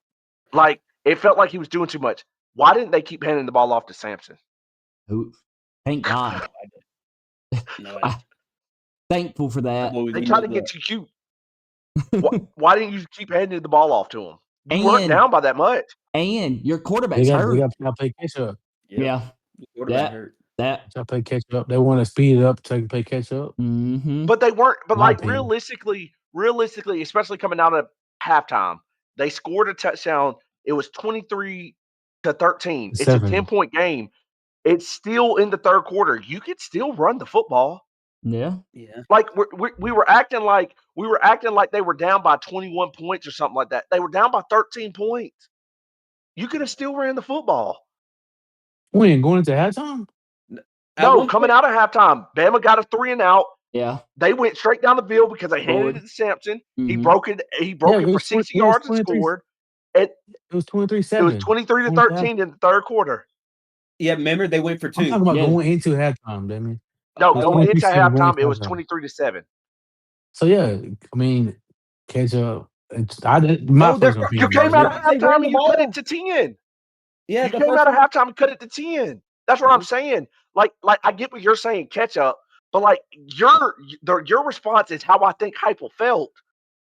Like, it felt like he was doing too much. Why didn't they keep handing the ball off to Sampson? Thank God. No, thankful for that. They tried to get too cute. Why didn't you keep handing the ball off to him? You weren't down by that much. And your quarterback's hurt. They got to play catch up. Yeah. Quarterback hurt. That. Try to play catch up. They want to speed it up so they can play catch up. Mm-hmm. But they weren't. But like, realistically, especially coming out of halftime, they scored a touchdown. It was 23-13. It's a 10-point game. It's still in the 3rd quarter. You could still run the football. Yeah. Like, we were acting like they were down by 21 points or something like that. They were down by 13 points. You could have still ran the football. When going into halftime? No, coming out of halftime, Bama got a 3 and out. Yeah. They went straight down the field because they handed it to Sampson. Mm-hmm. He broke it for 60 yards and scored. It was 23-7. It was 23-13 in the 3rd quarter. Yeah, remember they went for 2. I'm talking about going into halftime, Damien. No, going into halftime, it was 23-7. So yeah, I mean, catch up. My No, they're personal You opinion, came bro. out of they run halftime the and you cut ball. it to 10. Yeah, You the came first out of one. halftime and cut it to 10. That's what I'm saying. Like I get what you're saying, catch up, but like your response is how I think Heupel felt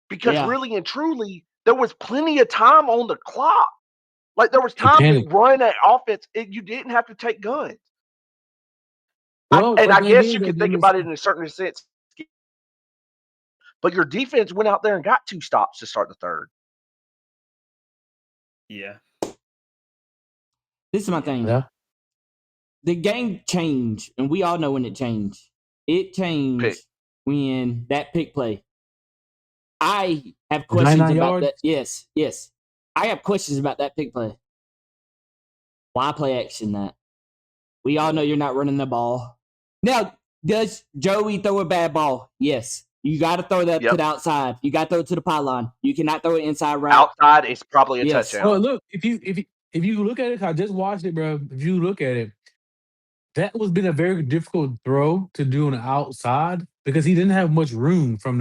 because Yeah. really and truly there was plenty of time on the clock. Like there was He time to panicked. run that offense. You didn't have to take guns. Well, the I thing guess is you that could think about it in a certain sense, but your defense went out there and got 2 stops to start the third. Yeah. This is my thing. Yeah. The game changed, and we all know when it changed. It changed Pick. when that pick play. I have 99 questions about yards? that. Yes. I have questions about that pick play. Why play action that? We all know you're not running the ball. Now, does Joey throw a bad ball? Yes. You got to throw that to Yep. the outside. You got to throw it to the pylon. You cannot throw it inside route. Outside is probably a Yes. touchdown. Well, look, if you look at it, I just watched it, bro. If you look at it, that was been a very difficult throw to do on the outside because he didn't have much room from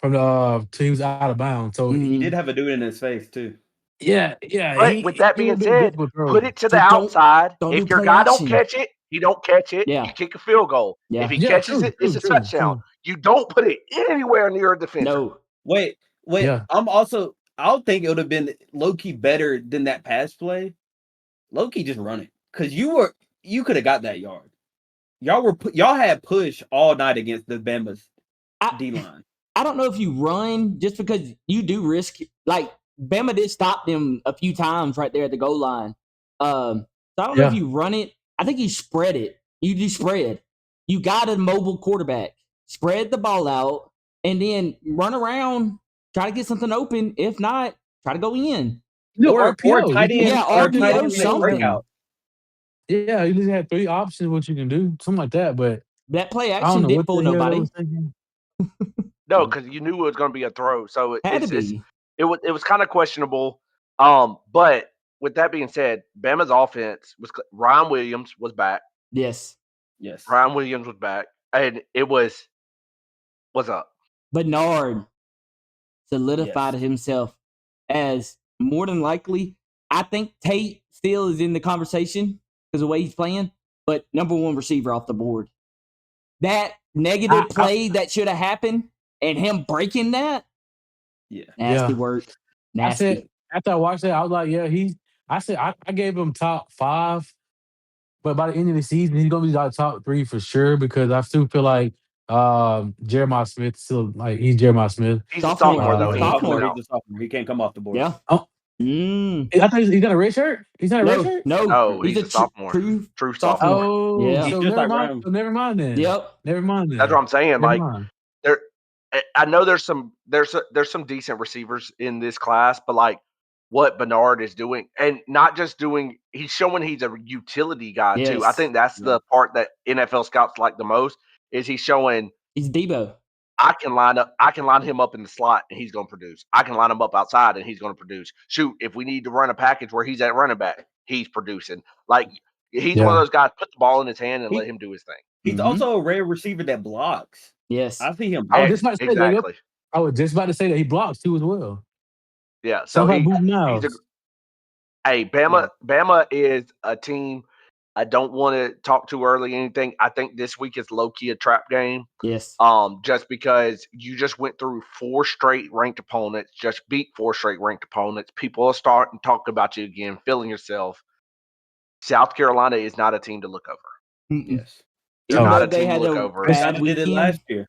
the teams out of bounds. So He did have a dude in his face too. yeah, But with that it would being have been a said, difficult throw. put it to the So don't outside. do If your play guy don't action. catch it, he don't catch it. Yeah. You kick a field goal. Yeah. If he Yeah, catches it, it's a true, touchdown. true. You don't put it anywhere near a defender. No. Wait. Yeah. I'll think it would have been low key better than that pass play. Low key just run it. Cause you could have got that yard. Y'all had push all night against the Bama's D line. I don't know if you run just because you do risk. Like Bama did stop them a few times right there at the goal line. So I don't know if Yeah. you run it. I think you spread it. You do spread. You got a mobile quarterback. Spread the ball out and then run around. Try to get something open. If not, try to go in. Or a tight end. Yeah, or a tight RPO end something. breakout. Yeah, you just had 3 options what you can do, something like that. But That play I don't action know didn't what fool the hell they nobody. was thinking. No, because you knew it was going to be a throw. So Had to it's be. it was kind of questionable. But with that being said, Bama's offense was Ryan Williams was back. Yes. Yes. Ryan Williams was back, and it was what's up. Bernard solidified himself as more than likely. I think Tate still is in the conversation because of the way he's playing, but number 1 receiver off the board. That negative play that should have happened and him breaking that. Yeah. Nasty work. Nasty. I said after I watched that, I was like, yeah, I gave him top 5, but by the end of the season, he's gonna be like top 3 for sure because I still feel like Jeremiah Smith still like he's Jeremiah Smith. He's a sophomore though. He's He a ain't sophomore. coming out. He's a sophomore. He can't come off the board. Yeah. Oh, I thought he's got a red shirt. He's not a red shirt. No. No, he's a sophomore. True sophomore. Oh, Yeah. so He's just never like mind. Ryan. So never mind then. Yep. Never mind then. That's what I'm saying. Never Like mind. I know there's some decent receivers in this class, but like what Bernard is doing, and not just doing, he's showing he's a utility guy too. I Yes. think that's the part that NFL scouts like the most is he's showing He's Debo. I can line him up in the slot and he's going to produce. I can line him up outside and he's going to produce. Shoot, if we need to run a package where he's at running back, he's producing. Like he's one of those guys. Put the ball in his hand and let him do his thing. He's also a rare receiver that blocks. Yes. I see him. I was just about to say that. Exactly. I was just about to say that he blocks too as well. Yeah. So Bama is a team. I don't want to talk too early anything. I think this week is low key a trap game. Yes. Just because you just went through 4 straight ranked opponents, just beat 4 straight ranked opponents. People will start and talk about you again, feeling yourself. South Carolina is not a team to look over. Yes. They're not a team to look over. They did it last year.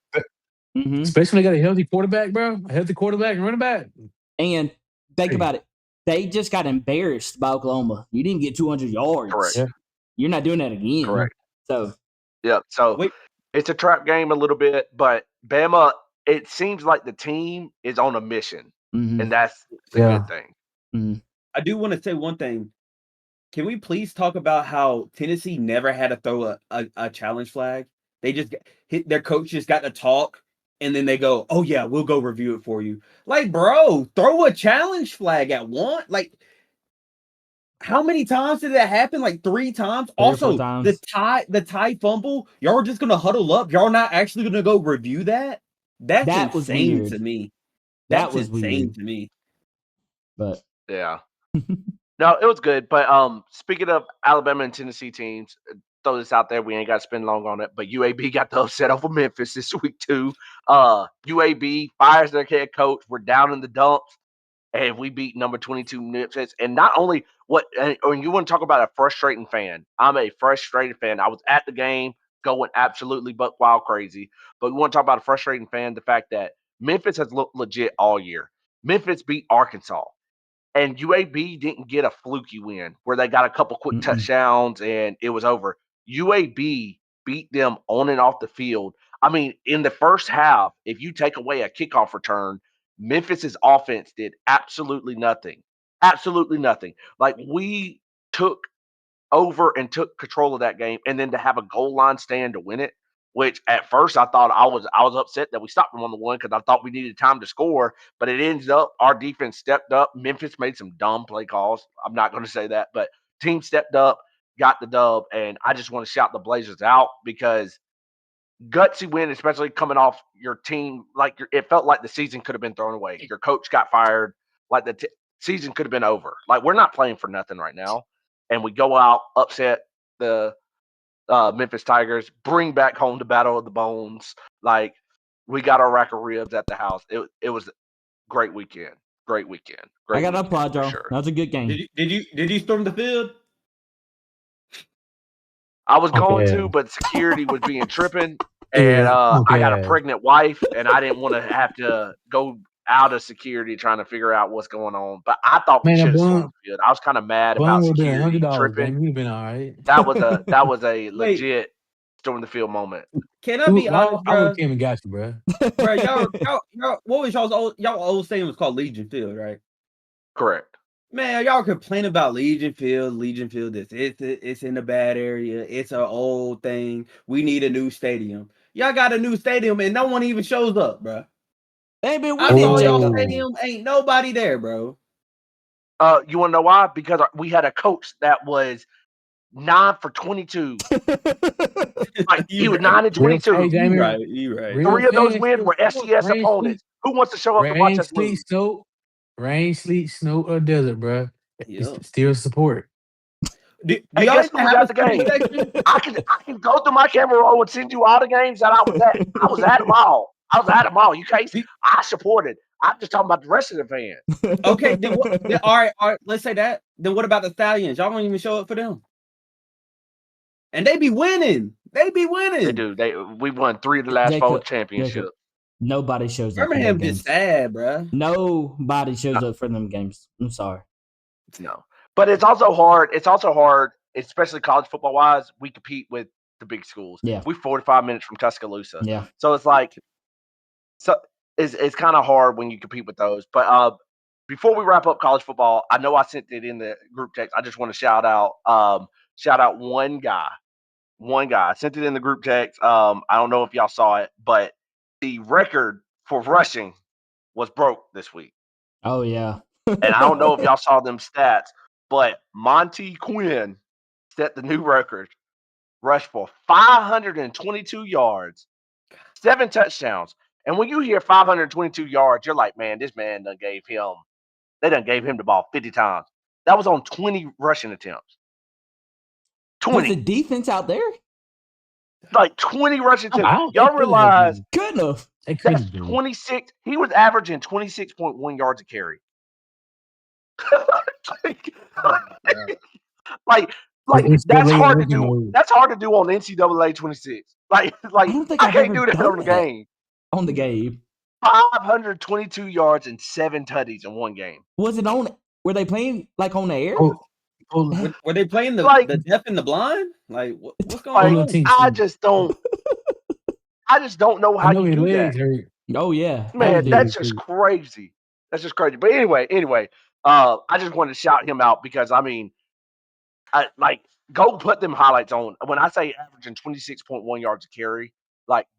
Especially when they got a healthy quarterback, bro. A healthy quarterback and running back. And think about it. They just got embarrassed by Oklahoma. You didn't get 200 yards. Correct. Yeah. You're not doing that again. Correct. So. Yeah. So it's a trap game a little bit, but Bama, it seems like the team is on a mission, and that's the good thing. I do want to say one thing. Can we please talk about how Tennessee never had to throw a challenge flag? They just hit their coach just got to talk, and then they go, "Oh yeah, we'll go review it for you." Like, bro, throw a challenge flag at one. Like, how many times did that happen? Like 3 times. 3 or 4 Also, times. the tie fumble. Y'all are just gonna huddle up. Y'all not actually gonna go review that. That's That was insane weird. to me. That's was insane weird. to me. But Yeah. No, it was good. But speaking of Alabama and Tennessee teams, throw this out there. We ain't got to spend long on it. But UAB got the upset over Memphis this week too. UAB fires their head coach. We're down in the dumps, and we beat number 22 Memphis. And not only when you want to talk about a frustrating fan, I'm a frustrated fan. I was at the game, going absolutely buck wild crazy. But we want to talk about a frustrating fan. The fact that Memphis has looked legit all year. Memphis beat Arkansas. And UAB didn't get a fluky win where they got a couple quick touchdowns and it was over. UAB beat them on and off the field. I mean, in the first half, if you take away a kickoff return, Memphis's offense did absolutely nothing. Absolutely nothing. Like we took over and took control of that game, and then to have a goal line stand to win it. Which at first I thought I was upset that we stopped them on the one because I thought we needed time to score, but it ends up our defense stepped up. Memphis made some dumb play calls. I'm not going to say that, but team stepped up, got the dub, and I just want to shout the Blazers out because gutsy win, especially coming off your team. It felt like the season could have been thrown away. Your coach got fired. Like the season could have been over. Like we're not playing for nothing right now, and we go out upset the Memphis Tigers, bring back home the Battle of the Bones. Like we got our rack of ribs at the house. It was a great weekend. Great weekend. Great I got to weekend, applaud for y'all. sure. That was a good game. Did you storm the field? I was going Okay. to, but security was being tripping, and Yeah. I got a Okay. pregnant wife, and I didn't want to have to go out of security trying to figure out what's going on. But I thought we Man, that should have stormed blunt the field. I was kind of mad blunt about would have been security $100, tripping. man. You'd have been all right. That was a Wait. legit storm the field moment. Can I be honest, I would bro? have came and got you, bro. Bro, y'all, what was y'all old stadium was called Legion Field, right? Correct. Man, y'all complain about Legion Field. It's in a bad area. It's an old thing. We need a new stadium. Y'all got a new stadium and no one even shows up, bro. They ain't been I winning, saw y'all Jacob. stadium, ain't nobody there, bro. You want to know why? Because we had a coach that was 9 for 22. Like he was 9 and Real, 22. hey, Jamie, You right. real 3 of those fans, wins were SCS rain, opponents. Who wants to show up to watch us lose? sleet, snow, or desert, bro. Yep. It's still support. Do Hey, y'all guess even who was have at a the student game? section? I can go through my camera roll and send you all the games that I was at. I was at them all. You can't. I supported. I'm just talking about the rest of the fans. Okay, then what? All right. Let's say that. Then what about the Stallions? Y'all don't even show up for them, and they be winning. They do. We won 3 of the last 4 championships. Nobody shows up for Birmingham them just games. sad, bro. Nobody shows up for them games. I'm sorry. No, but it's also hard. Especially college football wise. We compete with the big schools. Yeah. We're 45 minutes from Tuscaloosa. Yeah. So it's like, it's kind of hard when you compete with those. But before we wrap up college football, I know I sent it in the group text. I just want to shout out one guy. I sent it in the group text. I don't know if y'all saw it, but the record for rushing was broke this week. Oh yeah. And I don't know if y'all saw them stats, but Monty Quinn set the new record. Rushed for 522 yards, 7 touchdowns. And when you hear 522 yards, you're like, man, this man they done gave him the ball 50 times. That was on 20 rushing attempts. Was the 20. defense out there? Like 20 rushing They attempts. Y'all couldn't have realize been. Good enough. They couldn't that's have been. 26. He was averaging 26.1 yards a carry. like It's that's delayed hard to rookie do. mode. That's hard to do on NCAA 26. I don't think I I've can't ever do that done on the that game. on the game. 522 yards and 7 tutties in one game. Was it on? Were they playing like on the air? Were they playing the deaf and the blind? Like what's going on? I just don't know how I know you his do legs that. hurt. Oh yeah, Man, that's Everything just crazy. That's just crazy. But anyway, I just wanted to shout him out because I mean, go put them highlights on. When I say averaging 26.1 yards a carry,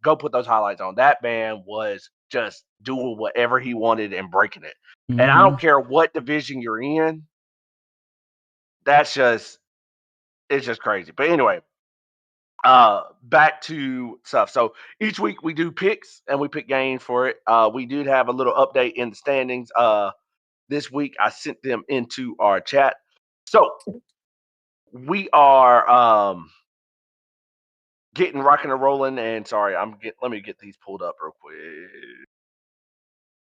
go put those highlights on. That man was just doing whatever he wanted and breaking it. Mm-hmm. And I don't care what division you're in. It's just crazy. But anyway, back to stuff. So each week we do picks and we pick games for it. We did have a little update in the standings. This week I sent them into our chat. So we are getting rocking and rolling. And sorry, let me get these pulled up real quick.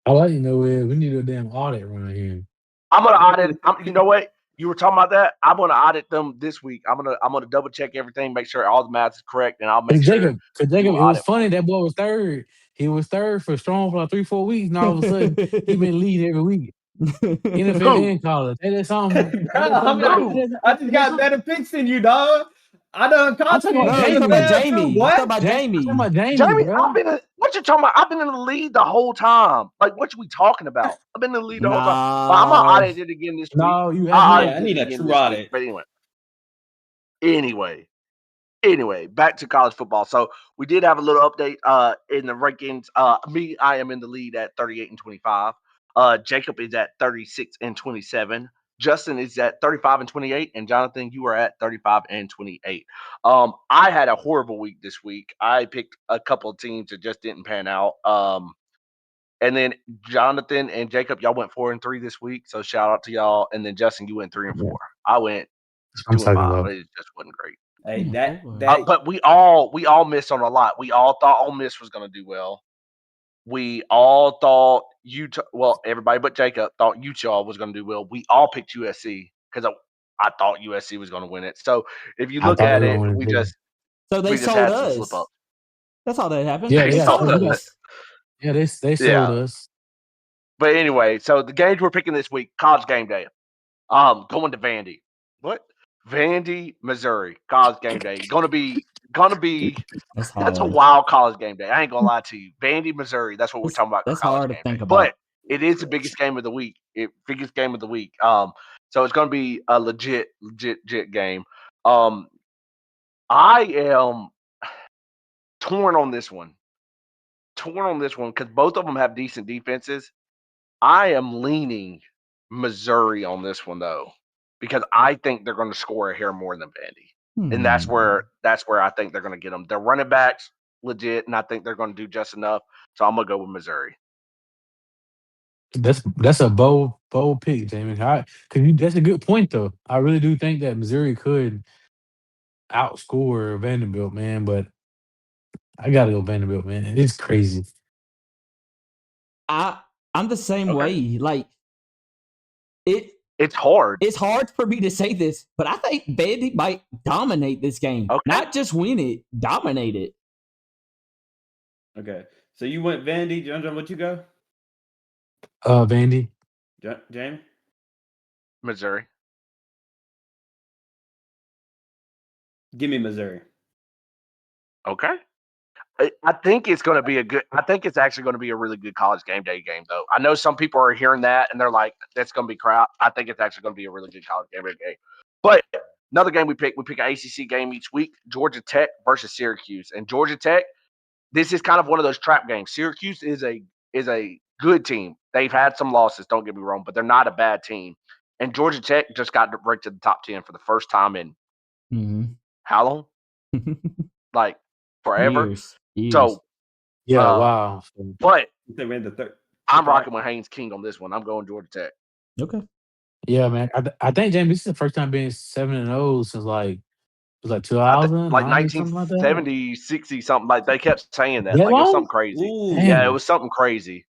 All I know is we need a damn audit around here. I'm gonna audit. You know what? You were talking about that. I'm gonna audit them this week. I'm gonna double check everything, make sure all the math is correct, and I'll make Cause sure Jacob, do it was audit for funny you. that boy was third. He was third for strong for like 3-4 weeks, and all of a sudden he been leading every week. NFL Who? and college. Ain't that something? Ain't that I'm something? not, Who? I just got Something? better picks than you, dog. I done I'm talking about contributed No, to he's the talking about Jamie. fail too, Jamie. He's boy. talking about I'm talking Jamie. about Jamie, Jamie, bro. what you talking about? I've been in the lead the whole time. Like, what you we talking about? I've been in the lead the whole time. But I'm gonna No. audit it again this week. No, you have I'll Yeah, not. I audit need it a again true this week. audit. But anyway, back to college football. So we did have a little update in the rankings. I am in the lead at 38 and 25. Jacob is at 36 and 27. Justin is at 35 and 28, and Jonathan, you are at 35 and 28. I had a horrible week this week. I picked a couple of teams that just didn't pan out. And then Jonathan and Jacob, y'all went 4-3 this week, so shout out to y'all. And then Justin, you went 3-4. I went I'm two and talking five. about. It just wasn't great. Hey, Oh, that Lord. that But we all missed on a lot. We all thought Ole Miss was going to do well. We all thought Utah. Well, everybody but Jacob thought Utah was going to do well. We all picked USC because I thought USC was going to win it. So if you I look thought at they were it, going to we do. just So they we just sold had some slip us. ups. That's all that happened. Yeah, They They they got sold sold sold. us. us. Yeah, they sold Yeah. us. But anyway, so the games we're picking this week, college game day. Going to Vandy. What? Vandy, Missouri, college game day. Gonna be That's that's a hard. wild college game day. I ain't gonna lie to you. Vandy, Missouri. That's what we're talking about. That's College hard to game think day, but about. it is the biggest game of the week. Biggest game of the week. So it's gonna be a legit game. Um, I am torn on this one. Because both of them have decent defenses. I am leaning Missouri on this one though, because I think they're going to score a hair more than Vandy, and that's Hmm. where I think they're going to get them. Their running backs legit, and I think they're going to do just enough. So I'm gonna go with Missouri. That's a bold pick, Jamie. That's a good point though. I really do think that Missouri could outscore Vanderbilt, man. But I gotta go Vanderbilt, man. It's crazy. I'm the same Okay, way. Like it it's hard. it's hard for me to say this, but I think Vandy might dominate this game. Okay, Not just win it, dominate it. okay. So you went Vandy, John. What you go, Vandy. Jamie? Missouri. Give me Missouri. Okay. I think it's going to be I think it's actually going to be a really good college game day game, though. I know some people are hearing that and they're like, "That's going to be crap." I think it's actually going to be a really good college game day game. But another game we pick an ACC game each week: Georgia Tech versus Syracuse. And Georgia Tech, this is kind of one of those trap games. Syracuse is a good team. They've had some losses, don't get me wrong, but they're not a bad team. And Georgia Tech just got ranked to the top 10 for the first time in Mhm. how long? Like forever. Years. So, Yeah, uh, wow. So, but They ran the third. I'm rocking with Haynes King on this one. I'm going Georgia Tech. Okay. yeah, man. I think Jamie, this is the first time being 7-0 since like it was like I think 2000, like 90, something like that. 1970, 60, something like they kept saying that. That Like it was long? something crazy. Yeah, it Ooh, Damn. was something crazy.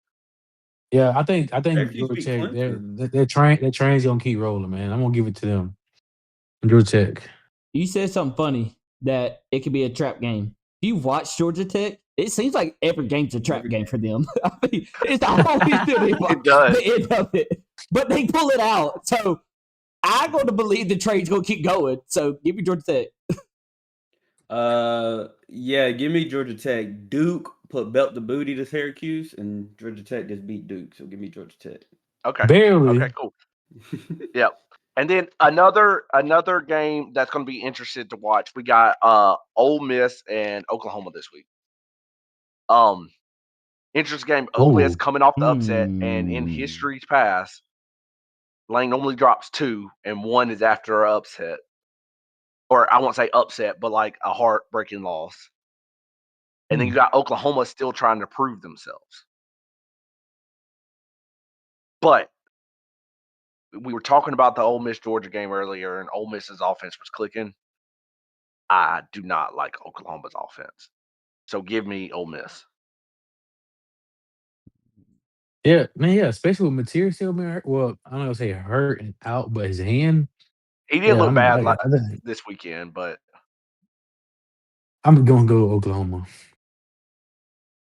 Yeah, I think Syracuse Georgia beat Tech. Clemson. Their train's gonna keep rolling, man. I'm gonna give it to them. Georgia Tech. You said something funny that it could be a trap game. If you watch Georgia Tech, it seems like every game's a trap Every game game. for them. I mean, it's always It does. the end of it, but they pull it out. So I'm going to believe the train's going to keep going. So give me Georgia Tech. Yeah, give me Georgia Tech. Duke put belt the booty to Syracuse, and Georgia Tech just beat Duke. So give me Georgia Tech. Okay. Okay, Barely. cool. Yep. And then another game that's going to be interested to watch. We got Ole Miss and Oklahoma this week. Interesting game. Ole Miss Oh, coming off the upset, and in Hmm. history's past, Lane normally drops 2, and 1 is after an upset. or I won't say upset, but like a heartbreaking loss. And then you got Oklahoma still trying to prove themselves. But we were talking about the Ole Miss Georgia game earlier, and Ole Miss's offense was clicking. I do not like Oklahoma's offense, so give me Ole Miss. Yeah, man, yeah, especially with Material still being hurt. Well, I'm not gonna say hurt and out, but his hand. He didn't Yeah, look bad like I think this weekend, but I'm gonna go Oklahoma.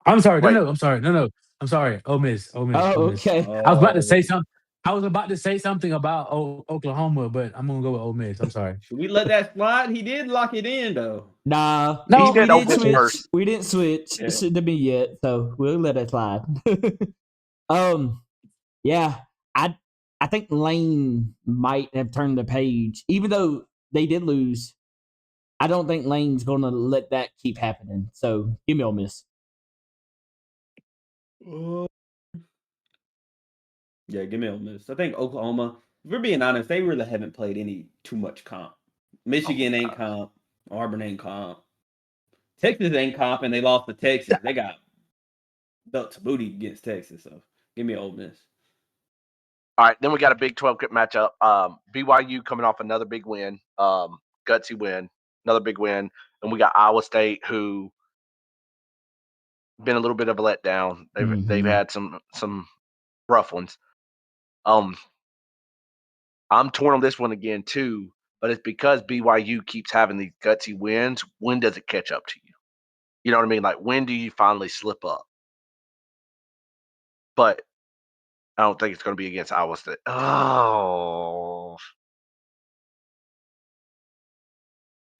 I'm sorry. wait, I'm sorry. I'm sorry. Ole Miss. Oh, Ole Miss. okay. I was about to say Oh, something. I was about to say something about Oklahoma, but I'm gonna go with Ole Miss. I'm sorry. should we let that slide? He did lock it in though. Nah, he No, we said Ole didn't Miss okay. switch. first. We didn't switch. It Yeah. shouldn't have been yet, so we'll let it slide. um, yeah, I think Lane might have turned the page, even though they did lose. I don't think Lane's going to let that keep happening. So give me Ole Miss. Yeah, give me Ole Miss. I think Oklahoma, if we're being honest, they really haven't played any too much comp. Michigan ain't comp. Auburn ain't comp. Texas ain't comp, and they lost to Texas. They got belt to booty against Texas. So give me Ole Miss. All right, then we got a Big 12 matchup. BYU coming off another big win, gutsy win, another big win, and we got Iowa State, who been a little bit of a letdown. They've had some rough ones. I'm torn on this one again too, but it's because BYU keeps having these gutsy wins. When does it catch up to you? You know what I mean? Like, when do you finally slip up? But I don't think it's going to be against Iowa State. Oh,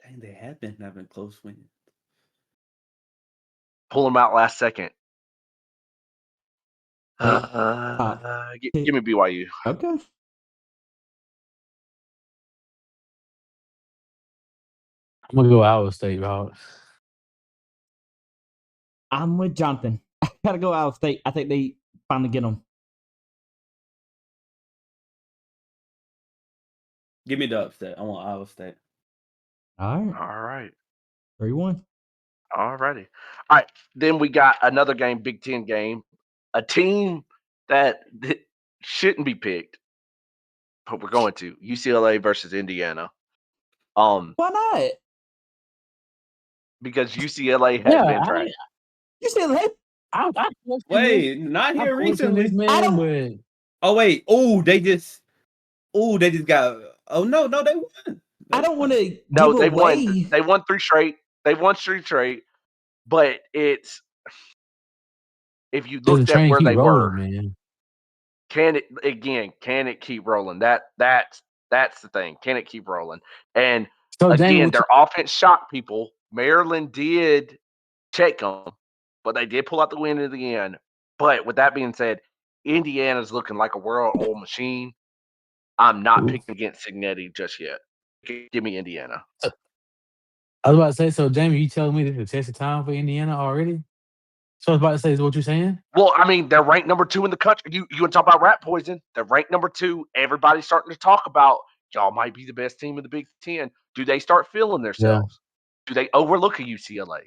Dang, they have been having close wins. pull them out last second. Give me BYU. Okay. I'm gonna go Iowa State route. I'm with Jonathan. I gotta go Iowa State. I think they finally get them. Give me the upset. I want Iowa State. All right. All right. 3-1. All righty. All right. Then we got another game, Big Ten game. A team that shouldn't be picked, but we're going to UCLA versus Indiana. Why not? Because UCLA has Yeah, been trash. You still hate? I question this. Wait, not I here question this recently. man, but Oh wait. They just got. Oh no, they won. I don't want to No, give away. They won three straight. They won three straight. But it's if you does the looked at train where keep they were, rolling, man? can it keep rolling? That's the thing. Can it keep rolling? And So, Jamie, again, what you? their offense shocked people. Maryland did check them, but they did pull out the win in the end. But with that being said, Indiana's looking like a world-old machine. I'm not Ooh. picking against Signetti just yet. Give me Indiana. I was about to say. So, Jamie, you telling me this is a test of time for Indiana already? So, I was about to say, is what you're saying? Well, I mean, they're ranked number 2 in the country. You want to talk about rat poison? They're ranked number 2. Everybody's starting to talk about y'all might be the best team in the Big Ten. Do they start feeling Yeah. themselves? Do they overlook a UCLA?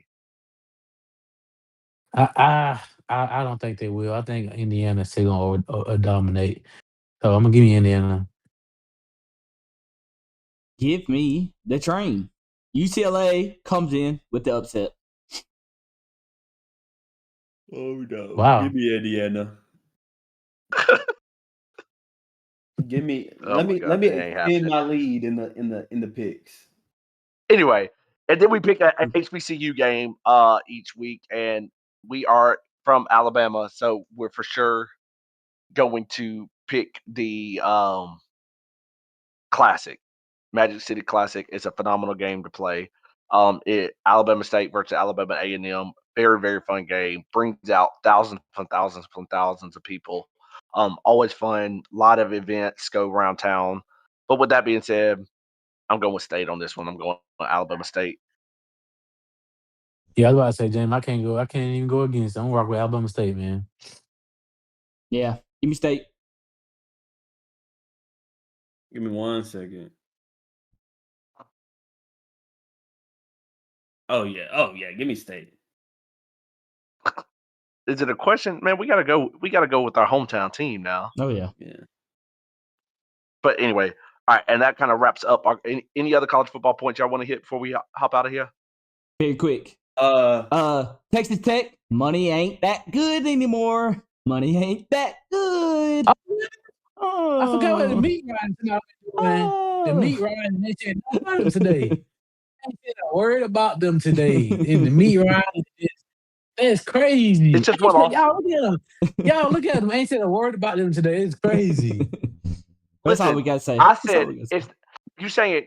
I don't think they will. I think Indiana's still gonna dominate. So I'm gonna give you Indiana. Give me the train. UCLA comes in with the upset. Oh no. Give Wow. me Indiana. Give me. Oh Let my me God, it ain't extend happening. my lead in the picks. Anyway, and then we pick a HBCU game each week, and we are from Alabama, so we're for sure going to pick the Classic. Magic City Classic is a phenomenal game to play. Alabama State versus Alabama A&M, very very fun game. Brings out thousands upon thousands upon thousands of people. Always fun. A lot of events go around town. But with that being said, I'm going with State on this one. I'm going with Alabama State. Yeah, I was about to say, James, I can't go. I can't even go against. I'm gonna rock with Alabama State, man. Yeah. Give me State. Give me 1 second. Oh yeah. Give me State. Is it a question? Man, we gotta go with our hometown team now. Oh yeah. Yeah. But anyway, all right, and that kind of wraps up any other college football points y'all want to hit before we hop out of here? Very quick. Texas Tech, money ain't that good anymore. Money ain't that good. I forgot what the meat riding tonight doing. The meat riding, they said no about them today. They said a word about them today. In the meat riding, it's crazy. It's just one loss. Y'all look at them. Y'all look at them. Ain't said a word about them today. It's crazy. That's all Listen, we gotta say. I That's all said we gotta say. if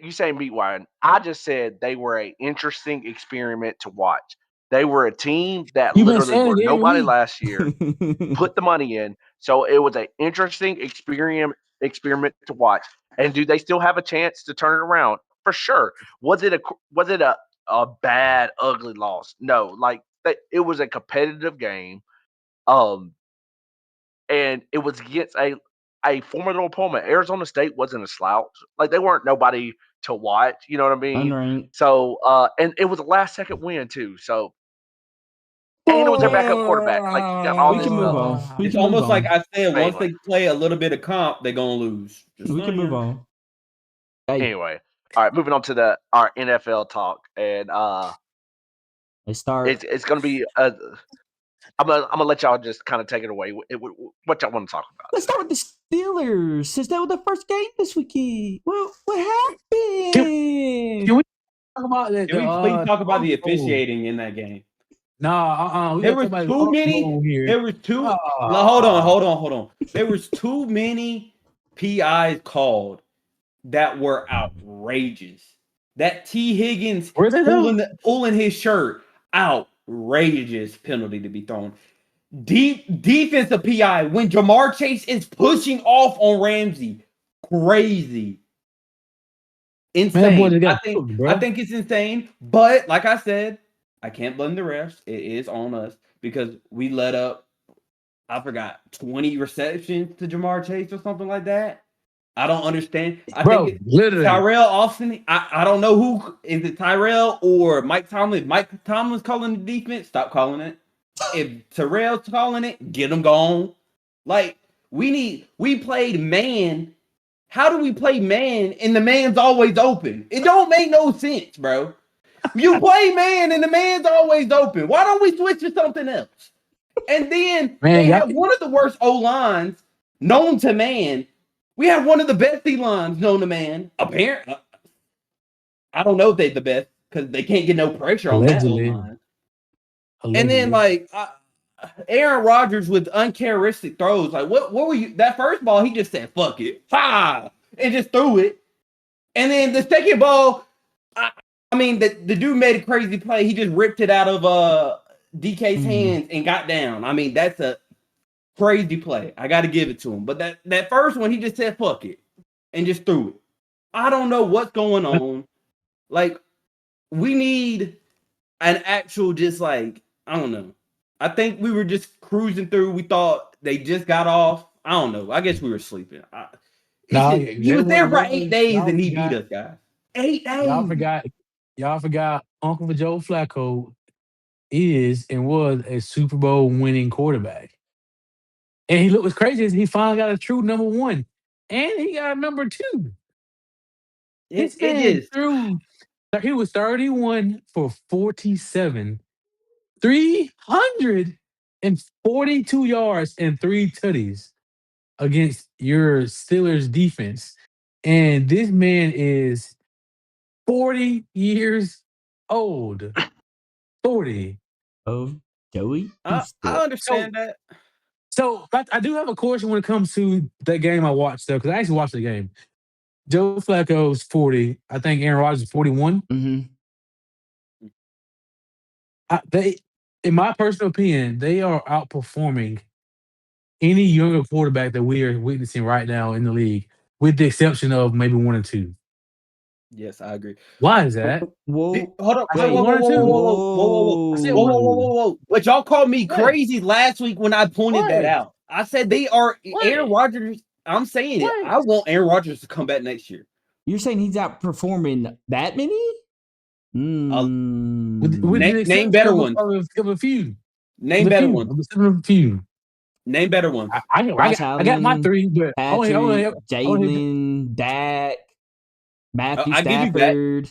you saying meat riding. I just said they were an interesting experiment to watch. They were a team that You been literally saying were it every nobody week. last year. Put the money in, so it was an interesting experiment to watch. And do they still have a chance to turn it around? For sure. Was it a bad, ugly loss? No. Like it was a competitive game. And it was against a formidable opponent. Arizona State wasn't a slouch. Like they weren't nobody to watch. You know what I mean? Unranked. So and it was a last second win too. So and it was their backup quarterback. Like you got all We this can move stuff. on. We It's can move almost on. like I said, once Anyway. they play a little bit of comp, they're gonna lose. Just We can move saying. on. Hey, Anyway, all right, moving on to our NFL talk, and let's start. it's gonna be I'm gonna let y'all just kind of take it away. What y'all want to talk about? Let's start with the Steelers, since that was the first game this weekend. What happened? Can we talk about that? Can we please talk about the officiating in that game? Nah, we There gotta was talk about too many. here. There was too. Hold on. There was too many PIs called that were outrageous. That T. Higgins Where's they though? pulling his shirt, outrageous penalty to be thrown. Deep defensive PI when Jamar Chase is pushing off on Ramsey, crazy, Man, that boy insane. just got cooked, bro. I think it's insane. But like I said, I can't blame the refs. It is on us because we let up, I forgot, 20 receptions to Jamar Chase or something like that. I don't understand. I Bro, think literally. Tyrell Austin. I don't know who is it, Tyrell or Mike Tomlin. If Mike Tomlin's calling the defense, stop calling it. If Tyrell's calling it, get him gone. Like we played man. How do we play man and the man's always open? It don't make no sense, bro. You play man and the man's always open. Why don't we switch to something else? And then Man, they y'all- have one of the worst O lines known to man. We have one of the best D lines known to man. Apparently, I don't know if they're the best because they can't get no pressure on that O Allegedly. line. And then Aaron Rodgers with uncharacteristic throws. Like what were you? That first ball, he just said "fuck it," and just threw it. And then the second ball, I mean, the dude made a crazy play. He just ripped it out of DK's hands and got down. I mean, that's a crazy play. I got to give it to him. But that first one, he just said "fuck it" and just threw it. I don't know what's going on. Like, we need an actual, just like, I don't know. I think we were just cruising through. We thought they just got off. I don't know. I guess we were sleeping. He was there for 8 days and he beat us, guys. 8 days. Y'all forgot Uncle Joe Flacco is and was a Super Bowl winning quarterback. And he was crazy is he finally got a true number one. And he got a number two. This man threw, he was 31 for 47, 342 yards and 3 tutties against your Steelers defense. And this man is 40 years old. 40. Oh, Joey. I understand that. So I do have a question when it comes to that game I watched, though, because I actually watched the game. Joe Flacco's 40. I think Aaron Rodgers is 41. Mm-hmm. In my personal opinion, they are outperforming any younger quarterback that we are witnessing right now in the league, with the exception of maybe one or two. Yes, I agree. Why is that? Whoa. Hold up. I said one or two. Whoa. But y'all called me crazy last week when I pointed that out. I said they are Aaron Rodgers. I'm saying it. I want Aaron Rodgers to come back next year. You're saying he's outperforming that many? With Name the exception better of, ones. of a few. Name better ones. Of a few. Name better ones. I got my three, but Patrick, I wanna Jalen, Dak, Matthew I give you that. Stafford.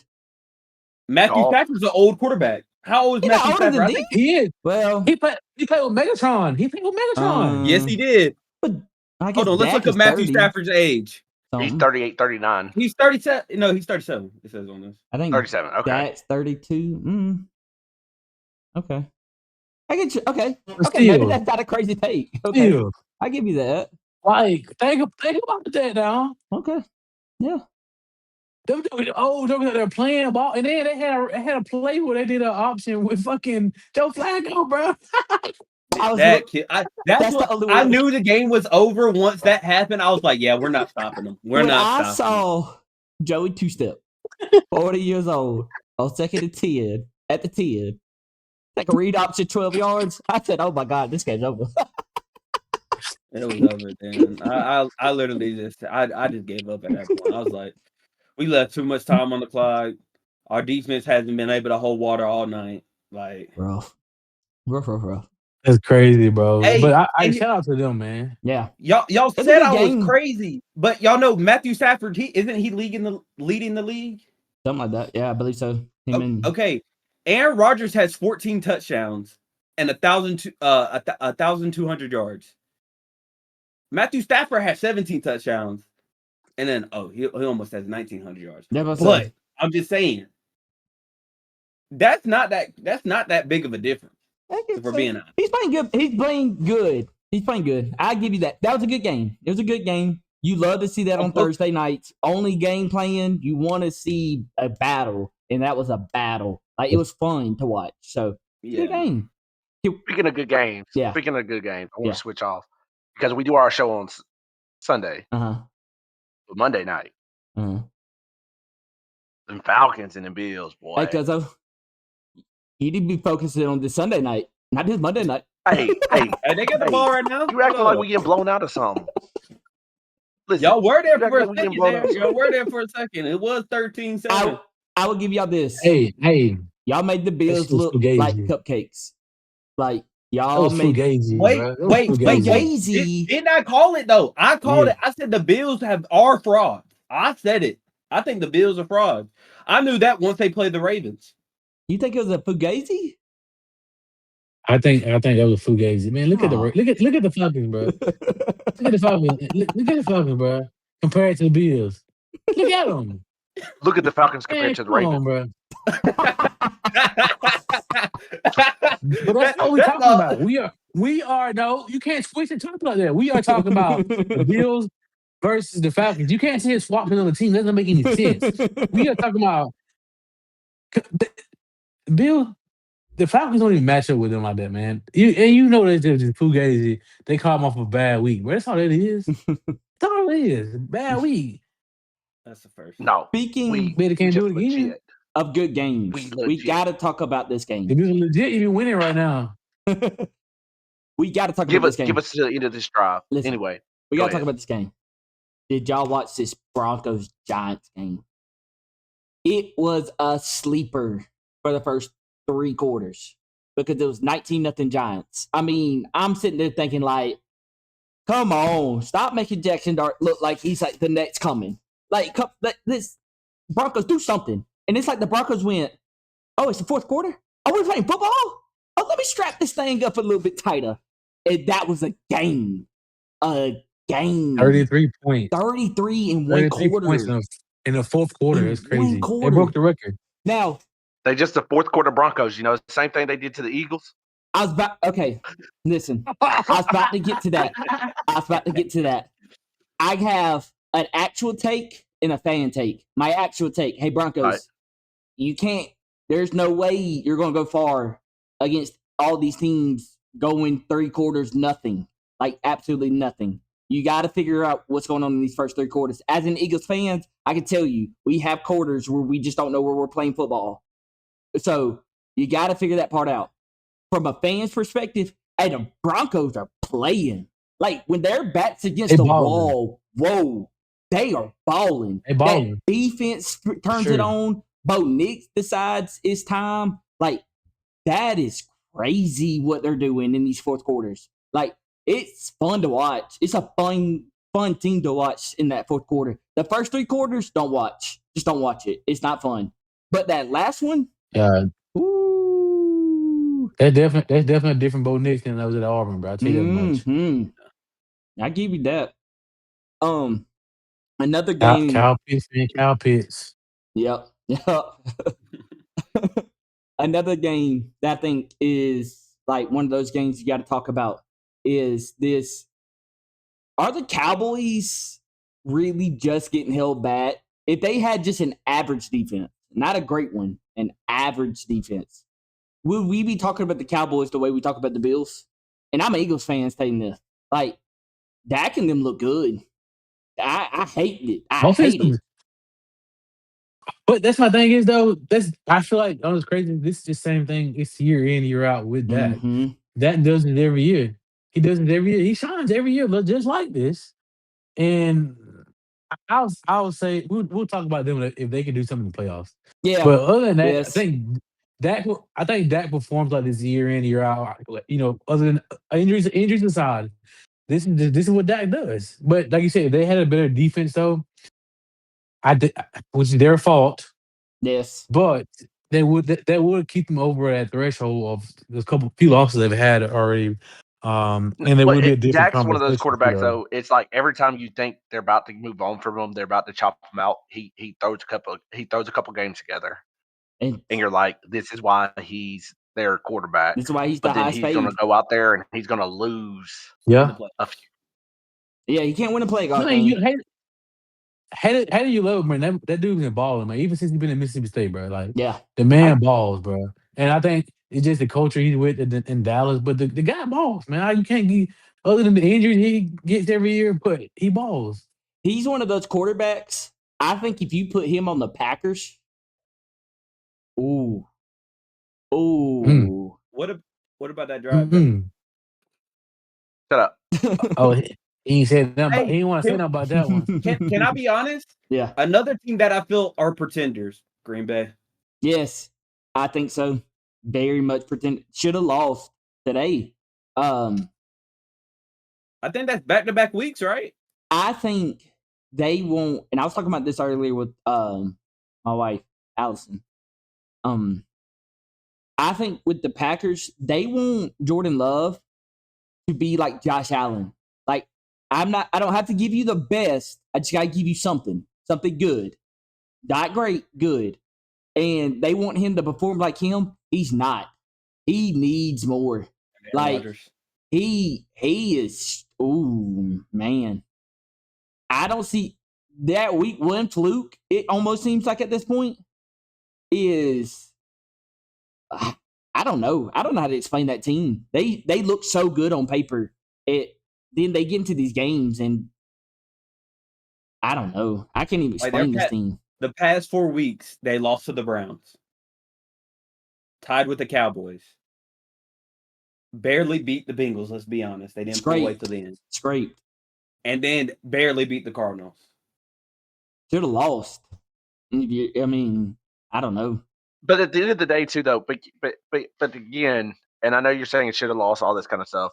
Matthew Golf. Stafford's an old quarterback. How old is He's not Matthew older Stafford? than I Nick. think he is. Well, He played with Megatron. He played with Megatron. yes, he did. but I guess Hold on, let's Dak look up is Matthew 30 Stafford's age. He's something. 38, 39. He's 37. No, he's 37. It says on this. I think 37. Okay. Dak's 32. Okay. I get you. Okay. But Okay, maybe still, that's not a crazy take. Okay. still, I give you that. like think about that now. Okay. Yeah. Them they're playing ball, and then they had a play where they did an option with fucking Joe Flacco, bro. I was That kid. That's the what only I one. knew the game was over once that happened. I was like, yeah, we're not stopping them. We're when not I stopping them. saw Joey two-step, 40 years old, on second and 10, at the 10, take a read option 12 yards, I said, oh my God, this game's over. It was over then. I literally just gave up at that point. I was like, we left too much time on the clock. Our defense hasn't been able to hold water all night. Like Rough. That's crazy, bro. Hey, but I and shout out to them, man. Yeah. y'all It's a said good I game. was crazy, but y'all know Matthew Stafford. Isn't he leading the league? Something like that. Yeah, I believe so. Okay. Aaron Rodgers has 14 touchdowns and 1,200 yards. Matthew Stafford has 17 touchdowns, and then he almost has 1,900 yards. But I'm just saying, that's not that big of a difference. If we're being honest, he's playing good. He's playing good. I give you that. That was a good game. It was a good game. You love to see that on Thursday nights. Only game playing. You want to see a battle, and that was a battle. Like it was fun to watch. So good game. Speaking of good games, I want to switch off because we do our show on Sunday, Monday night. The Falcons and the Bills, boy. Because you need to be focusing on this Sunday night, not this Monday night. Hey, they got the ball right now. You acting like we getting blown out or something. Listen, y'all were there for a second. It was 13-7. I will give y'all this. Hey, y'all made the Bills look like cupcakes. Like y'all made. Fugazi, wait, Fugazi. Didn't I call it though? I called it. I said the Bills are frauds. I said it. I think the Bills are frauds. I knew that once they played the Ravens. You think it was a Fugazi? I think that was a Fugazi. Man, look at the Falcons, bro. Look at the Falcons. Look at the Falcons, bro. Compared to the Bills. Look at them. Look at the Falcons compared to the Ravens. Bro. But that's what we're talking about. We are no, you can't switch and talk like that. We are talking about the Bills versus the Falcons. You can't say it's swapping on the team. That doesn't make any sense. We are talking about the Falcons don't even match up with them like that, man. You know they're just Fugazi. They call them off a bad week. But that's all it is. That's all it is. Bad week. That's the first. No. Speaking can't do it again. Of good games, we got to talk about this game. If you're legit, you're winning right now. We got to talk about this game. Give us to the end of this drive. Listen, anyway, we got to talk about this game. Did y'all watch this Broncos Giants game? It was a sleeper for the first 3 quarters because it was 19-0 Giants. I mean, I'm sitting there thinking like, come on, stop making Jackson Dart look like he's like the next coming. Like, this Broncos do something. And it's like the Broncos went, oh, it's the 4th quarter? Oh, we're playing football? Oh, let me strap this thing up a little bit tighter. And that was a game. 33 points. 33 in 1 quarter. Points in the 4th quarter. It's crazy. They broke the record. Now, they just the 4th quarter Broncos. You know, same thing they did to the Eagles. Listen. I was about to get to that. I have an actual take and a fan take. My actual take. Hey, Broncos, you can't. There's no way you're going to go far against all these teams going 3 quarters nothing. Like, absolutely nothing. You got to figure out what's going on in these first 3 quarters. As an Eagles fan, I can tell you, we have quarters where we just don't know where we're playing football. So, you got to figure that part out. From a fan's perspective, hey, the Broncos are playing. Like, when their backs against the wall, whoa, they are balling. They balling. That defense turns it on. Bo Nix decides it's time. Like, that is crazy what they're doing in these fourth quarters. Like, it's fun to watch. It's a fun team to watch in that fourth quarter. The first 3 quarters, don't watch. Just don't watch it. It's not fun. But that last one, Yeah, ooh. that's definitely a different Bo Nix than I was at Auburn, bro. I'll tell you that much. I give you that. Another game. Cal Pitts, man, Cal Pitts. Yep. Another game that I think is like one of those games you got to talk about is this. Are the Cowboys really just getting held back? If they had just an average defense, not a great one, an average defense, would we be talking about the Cowboys the way we talk about the Bills? And I'm an Eagles fan saying this. Like, Dak and them look good. I hate it. I hate it. But that's my thing is though. I feel like it's crazy. This is the same thing. It's year in, year out with Dak. Mm-hmm. Dak does it every year. He does it every year. He shines every year, but just like this. And I'll say we'll talk about them if they can do something in the playoffs. Yeah. But other than that, Yes. I think Dak performs like this year in, year out. You know, other than injuries aside, this is what Dak does. But like you said, if they had a better defense though, which is their fault. Yes. But that would keep them over that threshold of the few losses they've had already. And they would be a different Dak's one of those conversation, quarterbacks, though. It's like every time you think they're about to move on from him, they're about to chop him out. He throws a couple games together, And you're like, this is why he's their quarterback. that's why he's the But then highest he's paid. going to go out there and he's going to lose. Yeah. A few. Yeah, he can't win a play. How do you love him, man? That dude's been balling, man. Even since he's been in Mississippi State, bro. Like, Yeah. the man balls, bro. And I think it's just the culture he's with in Dallas. But the guy balls, man. You can't get other than the injuries he gets every year, but he balls. He's one of those quarterbacks. I think if you put him on the Packers, ooh. What about that drive? Shut up. Oh, he ain't said nothing. Hey, He didn't want to say nothing about that one. Can I be honest? Yeah. Another team that I feel are pretenders, Green Bay. Yes, I think so. Very much pretend. Should have lost today. I think that's back-to-back weeks, right? I think they won't. And I was talking about this earlier with my wife, Allison. I think with the Packers, they want Jordan Love to be like Josh Allen. Like, I don't have to give you the best. I just gotta give you something good. Not great, good. And they want him to perform like him. He's not. He needs more. Like, he is. Ooh, man. I don't see that week 1 fluke. It almost seems like at this point is. I don't know. I don't know how to explain that team. They look so good on paper. Then they get into these games and I don't know. I can't even explain this team. The past 4 weeks, they lost to the Browns. Tied with the Cowboys. Barely beat the Bengals, let's be honest. They didn't pull away to the end. Scraped. And then barely beat the Cardinals. Should have lost. I mean, I don't know. But at the end of the day, too, though, but again, and I know you're saying it should have lost all this kind of stuff.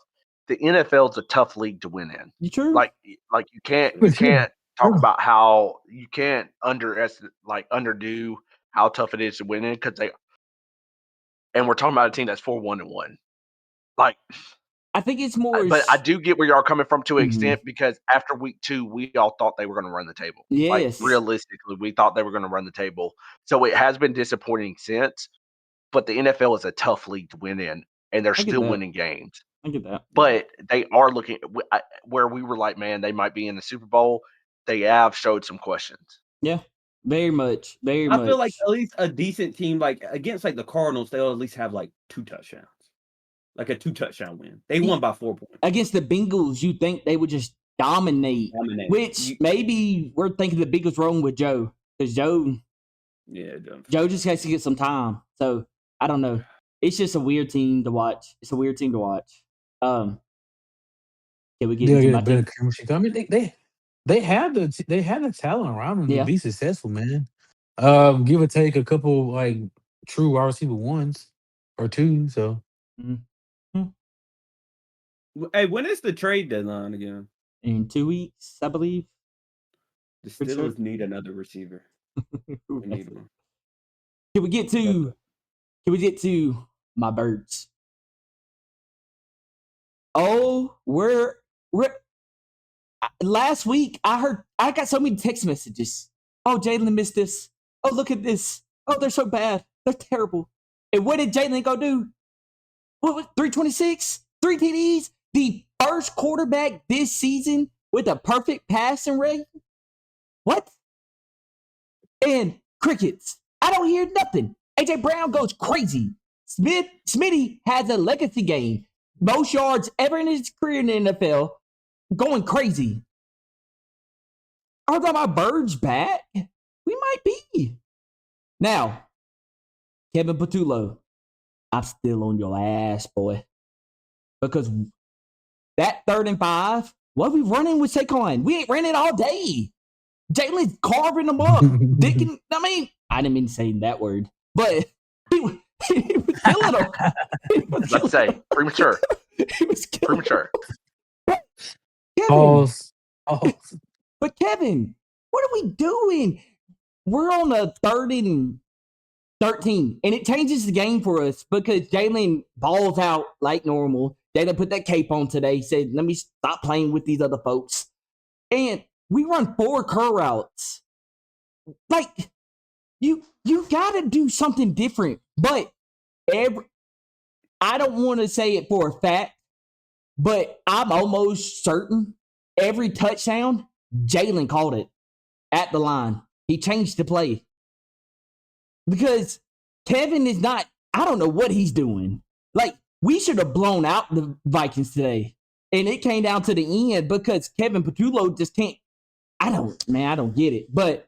The NFL is a tough league to win in. You true? Like you can't talk about how you can't underdo how tough it is to win in and we're talking about a team that's 4-1-1. Like, I think it's more. But I do get where y'all are coming from to an extent because after week 2, we all thought they were going to run the table. Yes. Like, realistically, we thought they were going to run the table. So it has been disappointing since. But the NFL is a tough league to win in, and they're still winning games. I get that. But they are looking where we were like, man, they might be in the Super Bowl. They have showed some questions. Yeah, very much. I feel like at least a decent team, like against like the Cardinals, they'll at least have like 2 touchdowns. Like a 2-touchdown win. They won by 4 points. Against the Bengals, you think they would just dominate. Which maybe we're thinking the Bengals wrong with Joe. Because Joe just has to get some time. So, I don't know. It's just a weird team to watch. Can we get into my team? I mean, they have the talent around them to be successful, man. Give or take a couple like true wide receiver ones or two. So Hey, when is the trade deadline again? In 2 weeks, I believe. The Pretty sure. Steelers need another receiver. We need one. Can we get to my birds? Oh, we're last week I got so many text messages. Oh, Jalen missed this. Oh, look at this. Oh, they're so bad. They're terrible. And what did Jalen go do? What was 326? 3 TDs? The first quarterback this season with a perfect passing rate? What? And crickets. I don't hear nothing. AJ Brown goes crazy. Smitty has a legacy game. Most yards ever in his career in the NFL. Going crazy. Are my birds back? We might be. Now, Kevin Patullo, I'm still on your ass, boy. Because that 3rd and 5, what are we running with Saquon? We ain't ran it all day. Jalen's carving them up. I didn't mean to say that word, but he was killing them. Let's say premature. He was killing Premature. Kevin, Pause. but Kevin, what are we doing? We're on a 3rd and 13, and it changes the game for us because Jalen balls out like normal. Jalen put that cape on today, said, let me stop playing with these other folks. And we run 4 curl routes. Like, you got to do something different. But I don't want to say it for a fact, but I'm almost certain every touchdown, Jalen called it at the line. He changed the play. Because Kevin is not, I don't know what he's doing. Like, we should have blown out the Vikings today. And it came down to the end because Kevin Patullo just can't. I don't get it. But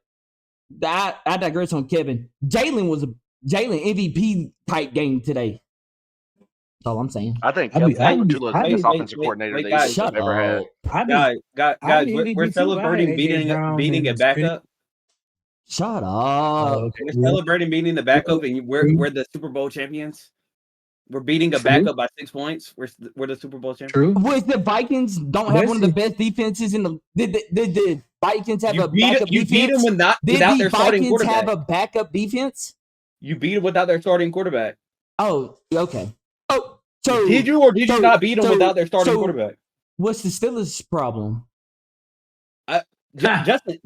I digress on Kevin. Jalen was a MVP type game today. That's all I'm saying. I think Kevin Patullo is the best offensive coordinator wait, the guys, Eagles have ever had. Guys, we're celebrating beating a backup. Shut up. Okay. We're celebrating beating the backup, and we're the Super Bowl champions. We're beating a backup by 6 points. We're the Super Bowl champions. True. Was the Vikings don't have one of the best defenses in the? Did the Vikings have a backup defense? You beat them without their starting quarterback. Did the Vikings have a backup defense? You beat them without their starting quarterback. Oh, okay. Oh, so did you or did you not beat them without their starting quarterback? What's the Steelers' problem? Justin,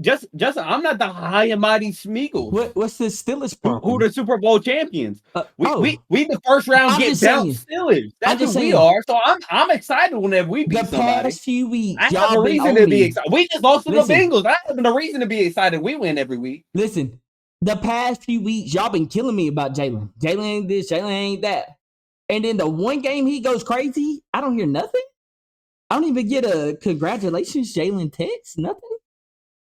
I'm not the high and mighty Smeagol. What's the Steelers' problem? Who the Super Bowl champions? We the first round get bounced Steelers. That's who we are. So I'm excited whenever we beat somebody. The past few weeks, I have a reason to be excited. We just lost to the Bengals. I have a reason to be excited. We win every week. Listen, the past few weeks, y'all been killing me about Jalen. Jalen ain't this, Jalen ain't that. And then the one game he goes crazy, I don't hear nothing. I don't even get a congratulations, Jalen text, nothing.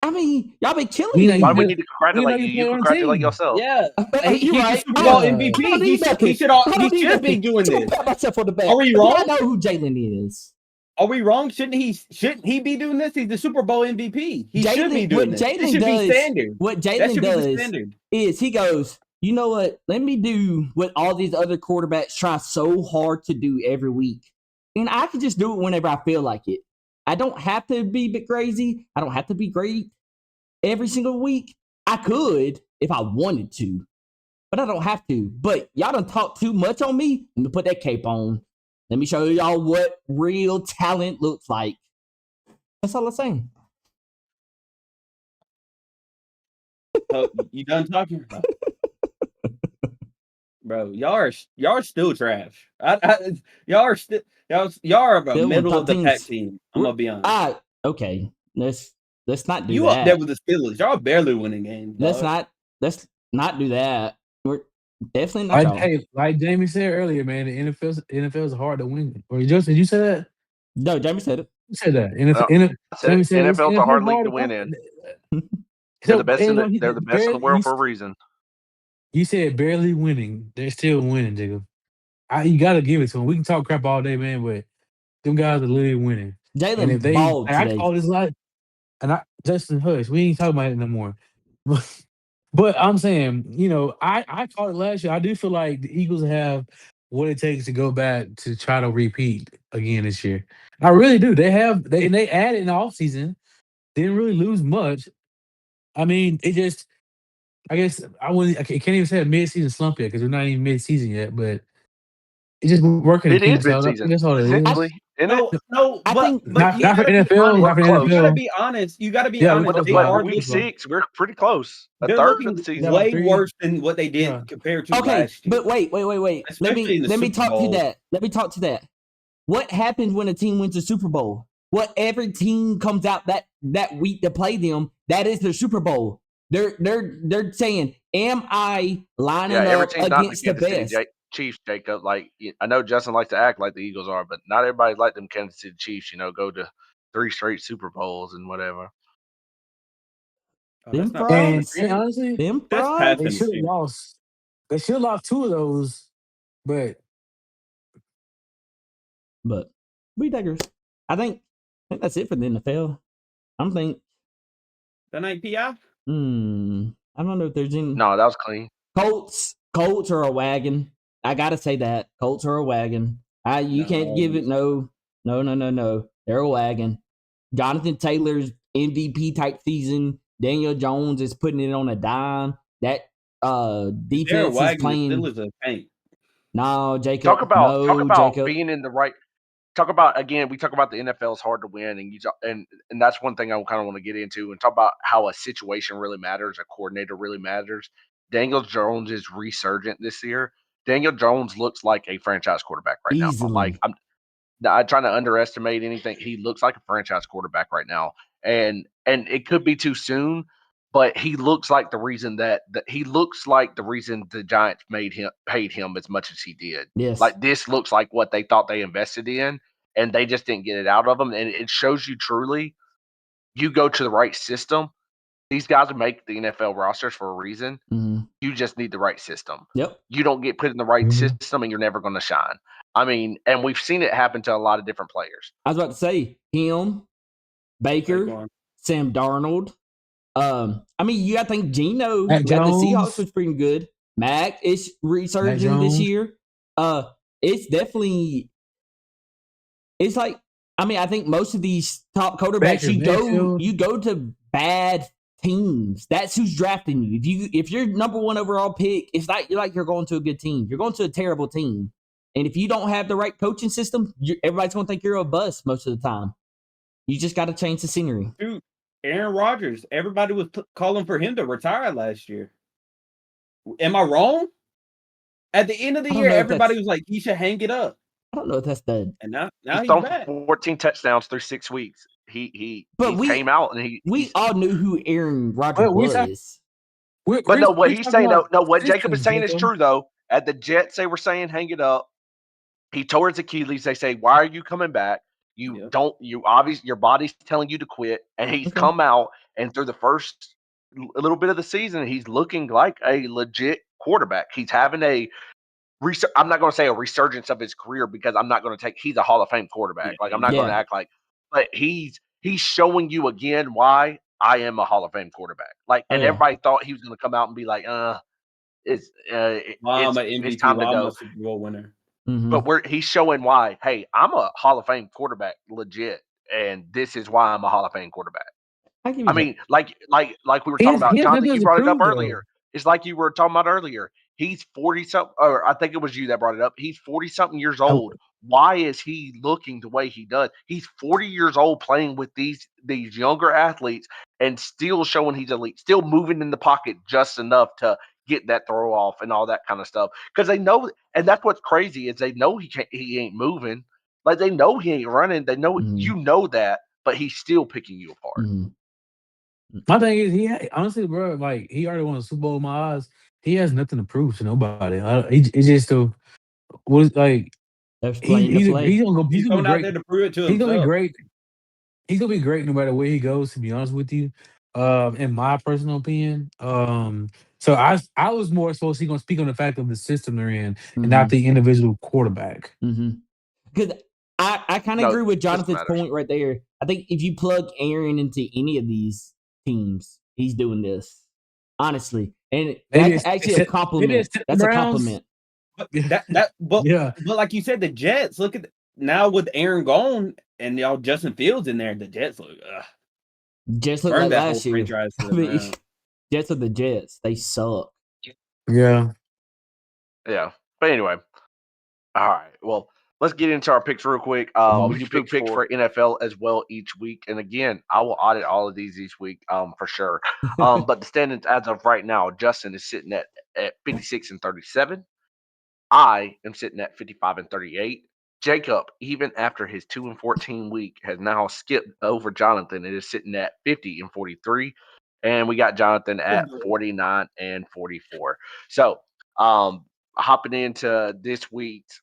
I mean, y'all been killing me. Why do we need to congratulate you? You congratulate yourself. Yeah. He's right. Super Bowl MVP. He should be doing this. Pat myself on the back. Are we wrong? I know who Jalen is. Are we wrong? Shouldn't he be doing this? He's the Super Bowl MVP. He should be doing this. It should be standard. What Jalen does is he goes, you know what? Let me do what all these other quarterbacks try so hard to do every week. And I can just do it whenever I feel like it. I don't have to be crazy. I don't have to be great every single week. I could if I wanted to, but I don't have to. But y'all done talk too much on me. Let me put that cape on. Let me show y'all what real talent looks like. That's all I'm saying. So you done talking? Bro, y'all are still trash. Y'all are a middle of the pack team. I'm gonna be honest. Okay. Let's not do that. You up there with the Steelers? Y'all barely winning games. Let's not do that. We're definitely not. Hey, like Jamie said earlier, man, the NFL is hard to win. Or did you say that? No, Jamie said it. You said that. NFL's a hard league to win in. They're the best. They're the best in the world for a reason. You said barely winning. They're still winning, Jacob. You got to give it to them. We can talk crap all day, man, but them guys are literally winning. Jalen balled today. I call this like, Justin Hush. We ain't talking about it no more. But I'm saying, I called it last year. I do feel like the Eagles have what it takes to go back to try to repeat again this year. I really do. They added in the offseason. Didn't really lose much. I mean, it just I guess I can't even say a mid-season slump yet because we're not even mid-season yet, but it's just working to It is peaks out. I think midseason, that's all it is. essentially, isn't it? No, I but think but you Not for gotta be NFL, honest. not We're for You close. gotta NFL. be honest. You gotta be Yeah, we're honest. close They by. But are week Close by. looking. 6, we're pretty close. A They're third of the looking Yeah, season. by way 3. worse than what they Yeah. did compared to okay, last year, but wait. Let especially me in the let me Super talk to Bowl. that. Let me talk to that. What happens when a team wins a Super Bowl? What every team comes out that week to play them, that is their Super Bowl. They're saying, am I Yeah, lining every up team's not the against the Kansas City best? Chiefs, Jacob. Like I know Justin likes to act like the Eagles are, but not everybody's like them Kansas City Chiefs. Go to 3 straight Super Bowls and whatever. Oh, Them that's not bad. And frauds. honestly, Them That's frauds. they passing the should have series. lost. They should have lost 2 of those, but But we digress. I think that's it for the NFL. I'm think. That ain't PI. I don't know if there's any No, that was clean. Colts. Colts are a wagon. I gotta say that Colts are a wagon. You can't give it no. They're a wagon. Jonathan Taylor's MVP type season. Daniel Jones is putting it on a dime. That They're a defense is wagon. The playing. Steelers a tank. No, Talk Jacob. about talk No, about Jacob. being in the right. Talk about again. We talk about the NFL is hard to win, and that's one thing I kind of want to get into and talk about how a situation really matters, a coordinator really matters. Daniel Jones is resurgent this year. Daniel Jones looks like a franchise quarterback right now. Like Easily. I'm not trying to underestimate anything. He looks like a franchise quarterback right now, and it could be too soon, but he looks like the reason that he looks like the reason the Giants paid him as much as he did. Yes. Like this looks like what they thought they invested in, and they just didn't get it out of him. And it shows you truly, you go to the right system. These guys make the NFL rosters for a reason. Mm-hmm. You just need the right system. Yep. You don't get put in the right Mhm. system, and you're never going to shine. I mean, and we've seen it happen to a lot of different players. I was about to say him, Baker, Saquon. Sam Darnold. I mean, you got to think Geno Mac at the Seahawks Jones, was pretty good. Mac is Mac resurging this Jones. year. It's definitely. It's like, I mean, I think most of these top quarterbacks, Baker Mayfield. you go to bad teams. That's who's drafting you. If you're number 1 overall pick, it's like you're going to a good team. You're going to a terrible team. And if you don't have the right coaching system, everybody's going to think you're a bust most of the time. You just got to change the scenery. Dude, Aaron Rodgers. Everybody was calling for him to retire last year. Am I wrong? At the end of the I don't year, know if everybody that's- was like, he should hang it up. I don't know if that's the. And now He's he's thrown back. 14 touchdowns through 6 weeks. He But came out and we he's all knew who Aaron Rodgers But was. but no, what we're he's talking saying about no, what Jacob is systems, saying is Jacob. true though. At the Jets, they were saying hang it up. He tore his Achilles. They say, why are you coming back? Yep. You obviously your body's telling you to quit, and he's Okay. come out and through the first little bit of the season, he's looking like a legit quarterback. He's having I'm not going to say a resurgence of his career because I'm not going to he's a Hall of Fame quarterback. Like I'm not going to act like, but he's showing you again why I am a Hall of Fame quarterback. Like, Oh, and yeah. everybody thought he was going to come out and be like, Why I'm an it's MVP, time to why I'm a go. Super Bowl winner. Mm-hmm. But he's showing why. Hey, I'm a Hall of Fame quarterback, legit, and this is why I'm a Hall of Fame quarterback. I give you I that. mean, like we were He talking has, about, he has Jonathan. nothing You to brought it up prove though. earlier. It's like you were talking about earlier. He's 40 something, or I think it was you that brought it up. He's 40 something years I- old. Why is he looking the way he does? He's 40 years old playing with these younger athletes and still showing he's elite, still moving in the pocket just enough to get that throw off and all that kind of stuff. Because they know, and that's what's crazy is they know he ain't moving. Like they know he ain't running. They know you know that, but he's still picking you apart. My thing is, honestly, bro, like he already won a Super Bowl in my eyes. He has nothing to prove to nobody. It's just was like That's playing to play. he's gonna He's be going out great. there to prove it to He's gonna be himself. great. He's gonna be great no matter where he goes. To be honest with you, in my personal opinion, so I was more so he gonna speak on the fact of the system they're in and not the individual quarterback. Because I kind of No, agree with system Jonathan's matters. point right there. I think if you plug Aaron into any of these teams, he's doing this. Honestly, And Maybe that's actually a maybe compliment. it's the That's a Browns. compliment. But Yeah. like you said, the Jets. Look at now with Aaron gone and y'all Justin Fields in there. The Jets look. Jets look Burn like that whole last year. franchise to I the mean, ground. Jets are the Jets. They suck. Yeah. Yeah. But anyway, all right. Well, let's get into our picks real quick. We do picks for NFL as well each week, and again, I will audit all of these each week, for sure. But the standings as of right now, Justin is sitting at 56 and 37. I am sitting at 55 and 38. Jacob, even after his 2-14 week, has now skipped over Jonathan and is sitting at 50 and 43. And we got Jonathan at 49 and 44. So, hopping into this week's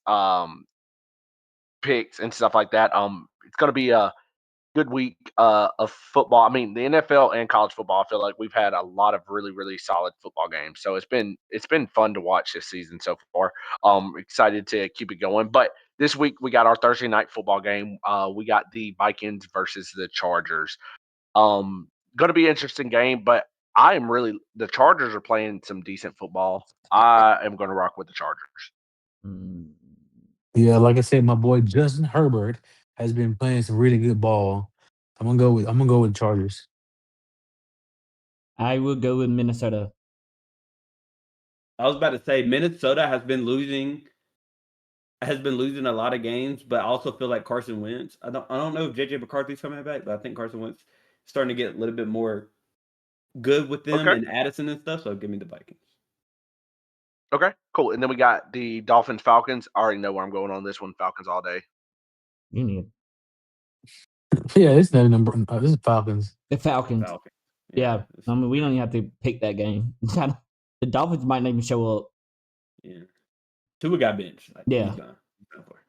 picks and stuff like that, it's going to be a good week of football. I mean, the NFL and college football. I feel like we've had a lot of really, really solid football games. So it's been fun to watch this season so far. Excited to keep it going. But this week we got our Thursday night football game. We got the Vikings versus the Chargers. Going to be an interesting game, but the Chargers are playing some decent football. I am going to rock with the Chargers. Yeah, like I said, my boy Justin Herbert has been playing some really good ball. I'm gonna go with the Chargers. I will go with Minnesota. I was about to say Minnesota has been losing a lot of games, but I also feel like Carson Wentz. I don't know if JJ McCarthy's coming back, but I think Carson Wentz is starting to get a little bit more good with them Okay. and Addison and stuff. So give me the Vikings. Okay, cool. And then we got the Dolphins Falcons. I already know where I'm going on this one. Falcons all day. You need Yeah, it's not a number. This is Falcons. the Falcons. Falcons. Yeah. I mean, we don't even have to pick that game. The Dolphins might not even show up. Yeah. Tua got benched. Like, Yeah. He's done for it.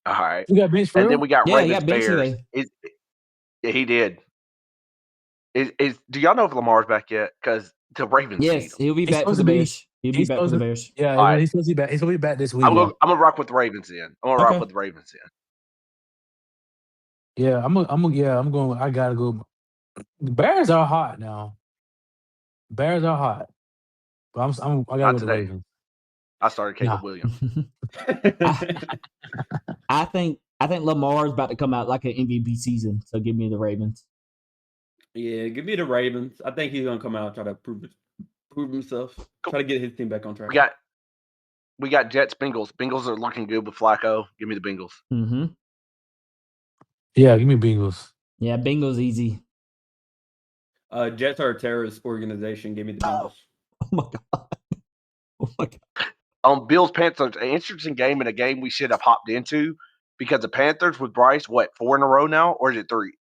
All right. You got bench for And then real? we got Yeah, he Ravens got benched Bears. today. Yeah, he did. Do y'all know if Lamar's back yet? Because the Ravens need Yes, him. he'll be He's back for supposed the to be. Bears. He'll be He's back for supposed the to. Bears. Yeah, All right. he's supposed to be back. He's supposed to be back this week. I'm gonna rock with the Ravens then. I'm gonna rock Okay. with the Ravens then. Yeah, I'm going. I gotta go. The Bears are hot now. Bears are hot. But I gotta Not go with the today. Ravens. I started Caleb Nah. Williams. I think Lamar's about to come out like an MVP season. So give me the Ravens. Yeah, give me the Ravens. I think he's gonna come out and try to prove himself. Cool. Try to get his team back on track. We got Jets Bengals. Bengals are looking good with Flacco. Give me the Bengals. Mm-hmm. Yeah, give me Bengals. Yeah, Bengals easy. Jets are a terrorist organization. Give me the Bengals. Oh my god. Oh my god. Bills Panthers, an interesting game and a game we should have hopped into because the Panthers with Bryce, 4 in a row now, or is it 3?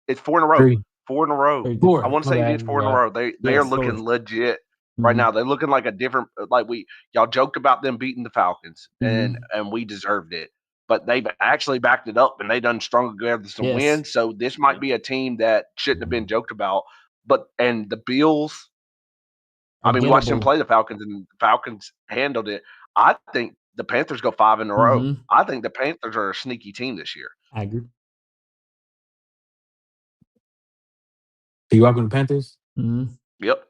It's 4 in a row. 3. 4 in a row. Four. I want to My say it bad, is 4 in a my bad. row. They Yes, are looking 4. legit right now. They're looking like a different y'all joked about them beating the Falcons and we deserved it. But they've actually backed it up and they done strung together some Yes. wins. So this might be a team that shouldn't have been joked about. And the Bills, I mean, we watched them Gettable. play the Falcons and the Falcons handled it. I think the Panthers go 5 in a row. I think the Panthers are a sneaky team this year. I agree. Are you rocking the Panthers? Mm-hmm. Yep.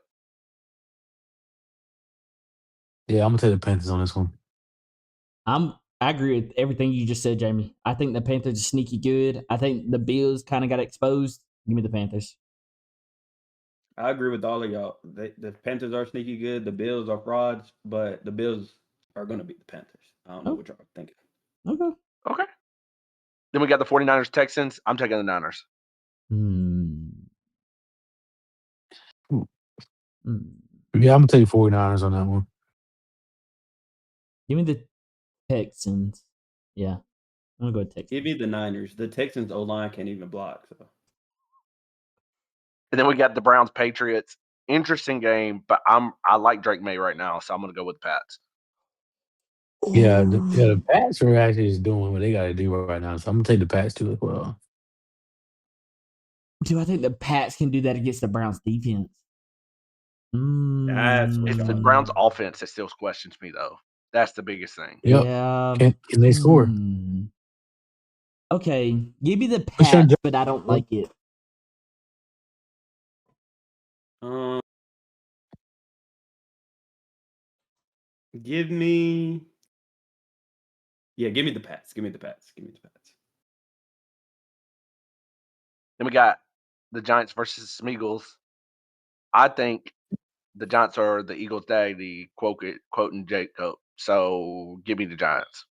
Yeah, I'm gonna take the Panthers on this one. I agree with everything you just said, Jamie. I think the Panthers are sneaky good. I think the Bills kind of got exposed. Give me the Panthers. I agree with all of y'all. The Panthers are sneaky good. The Bills are frauds, but the Bills are going to beat the Panthers. I don't know what y'all are thinking. Okay. Then we got the 49ers Texans. I'm taking the Niners. Yeah, I'm gonna take 49ers on that one. Give me the Texans. Yeah. I'm gonna go with Texans. Give me the Niners. The Texans O-line can't even block. So. And then we got the Browns Patriots. Interesting game, but I like Drake May right now, so I'm gonna go with the Pats. Yeah, the Pats are actually just doing what they gotta do right now. So I'm gonna take the Pats too as well. Do I think the Pats can do that against the Browns defense? That's what It's the y'all Browns offense that still questions me though. That's the biggest thing. Yep. Yeah. Can they score? Okay. Give me the What's your Pats, but I don't like it. Give me the Pats. Give me the Pats. Then we got the Giants versus some Eagles. I think the Giants are the Eagles' daddy, quoting Jacob. So give me the Giants.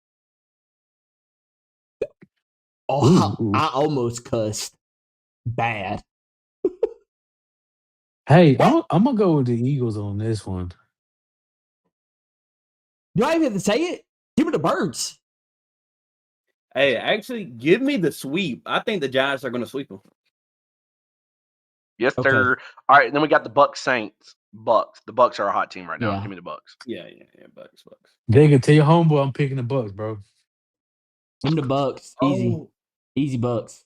Oh, Ooh. I almost cussed. Bad. Hey, I'm gonna go with the Eagles on this one. Do I even have to say it? Give me the birds. Hey, actually, give me the sweep. I think the Giants are going to sweep them. Yes, Okay. sir. All right, then we got the Bucks Saints. Bucks. The Bucks are a hot team right now. Yeah. Give me the Bucks. Yeah. Bucks. Jacob, tell your homeboy I'm picking the Bucks, bro. Give me the Bucks. Easy. Oh, Easy Bucks.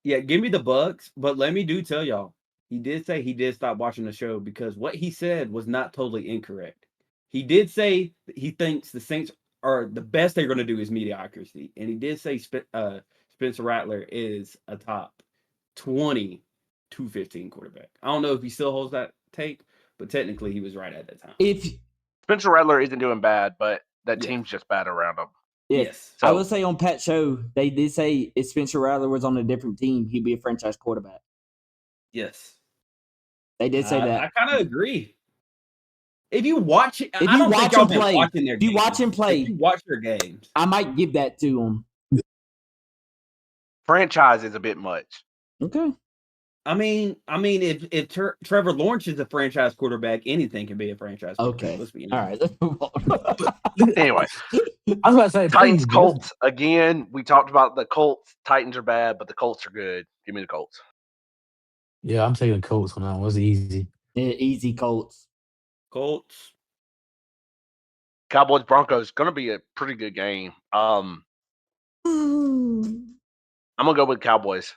yeah, give me the Bucks. But let me tell y'all, he did say he did stop watching the show because what he said was not totally incorrect. He did say that he thinks the Saints are the best they're going to do is mediocrity, and he did say Spencer Rattler is a top 20 215 quarterback. I don't know if he still holds that take, but technically he was right at that time. If Spencer Rattler isn't doing bad, but that Yes. team's just bad around him. Yes. I So will say on Pat's show, they did say if Spencer Rattler was on a different team, he'd be a franchise quarterback. Yes. They did say that. I kind of agree. If you watch it, If I you don't think watch y'all him been play, watching their if you games. watch him play, If you watch their games, I might give that to him. franchise is a bit much. Okay. I mean, if Trevor Lawrence is a franchise quarterback, anything can be a franchise quarterback. Okay. Let's be All honest. right. Let's move on. Anyway, I was about to say Titans, please, bro. Colts. Again, we talked about the Colts. Titans are bad, but the Colts are good. Give me the Colts. Yeah, I'm taking the Colts on that one. It was easy. Yeah, easy Colts. Colts. Cowboys, Broncos. Going to be a pretty good game. I'm going to go with Cowboys.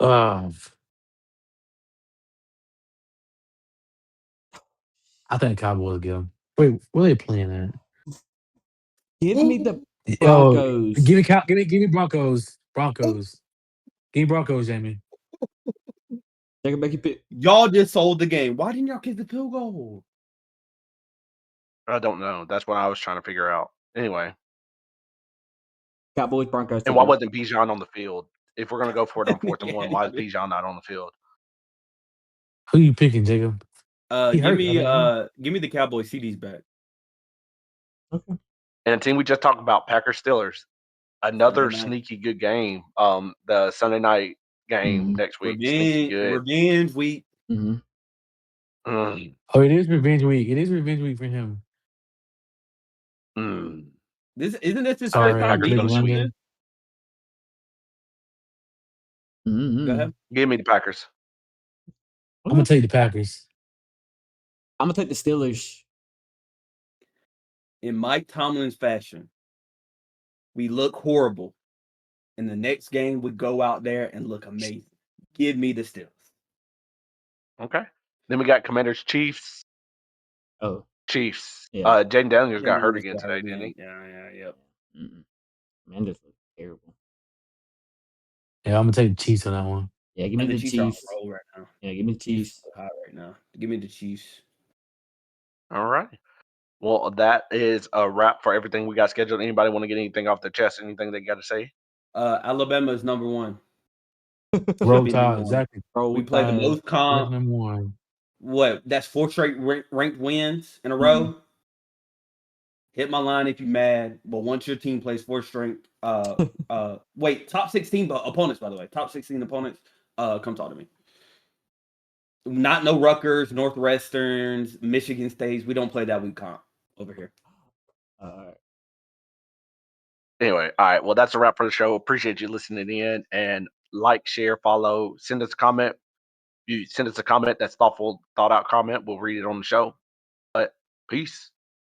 I think Cowboys get them. Wait, where they playing at? Give me the Oh, Broncos. give me Broncos. Broncos. Give me Broncos, Jamie. Take a back your pick. Y'all just sold the game. Why didn't y'all kick the field goal? I don't know. That's what I was trying to figure out. Anyway, Cowboys, Broncos. and why wasn't Bijan on the field? If we're going to go for it on 4th and 1, why is Bijan not on the field? Who you picking, Jacob? He Give hurt, I think. me the Cowboys CDs back. Okay. And a team we just talked about, Packers Steelers. Another Sunday night. sneaky good game. The Sunday night game next week. Sneaky good. Revenge week. Mm-hmm. Mm, Oh, it is revenge week. It is revenge week for him. mm. Isn't this his Sorry, first time Packers beating gonna you sweep. again? Mm-hmm. Go ahead. Give me the Packers. I'm gonna take the Packers. I'm gonna take the Steelers. In Mike Tomlin's fashion, we look horrible. In the next game, we go out there and look amazing. Give me the Steelers. Okay. Then we got Commanders Chiefs. Oh, Chiefs. yeah. Jaden Daniels got hurt Daniels again got today, hurt didn't he? Yeah. Mm-mm. Man, this looks terrible. Yeah, I'm gonna take the Chiefs on that one. Yeah, give me And the the Chiefs are on Chiefs. a roll right now. Yeah, give me the Chiefs. Are hot right now. Give me the Chiefs. All right. Well, that is a wrap for everything we got scheduled. Anybody want to get anything off their chest? Anything they got to say? Alabama is number one. Roll Be Tide, number one. exactly. We play the most That's comp. number one. What? That's 4 straight ranked wins in a Mm-hmm. row. Hit my line if you mad. But once your team plays 4 strength, wait, top 16 opponents, by the way, top 16 opponents, come talk to me. Not no Rutgers, Northwesterns, Michigan States. We don't play that week comp over here. All right. Anyway, all right. Well, that's a wrap for the show. Appreciate you listening in, and like, share, follow, send us a comment. You send us a comment that's thoughtful, thought out comment. We'll read it on the show. But peace.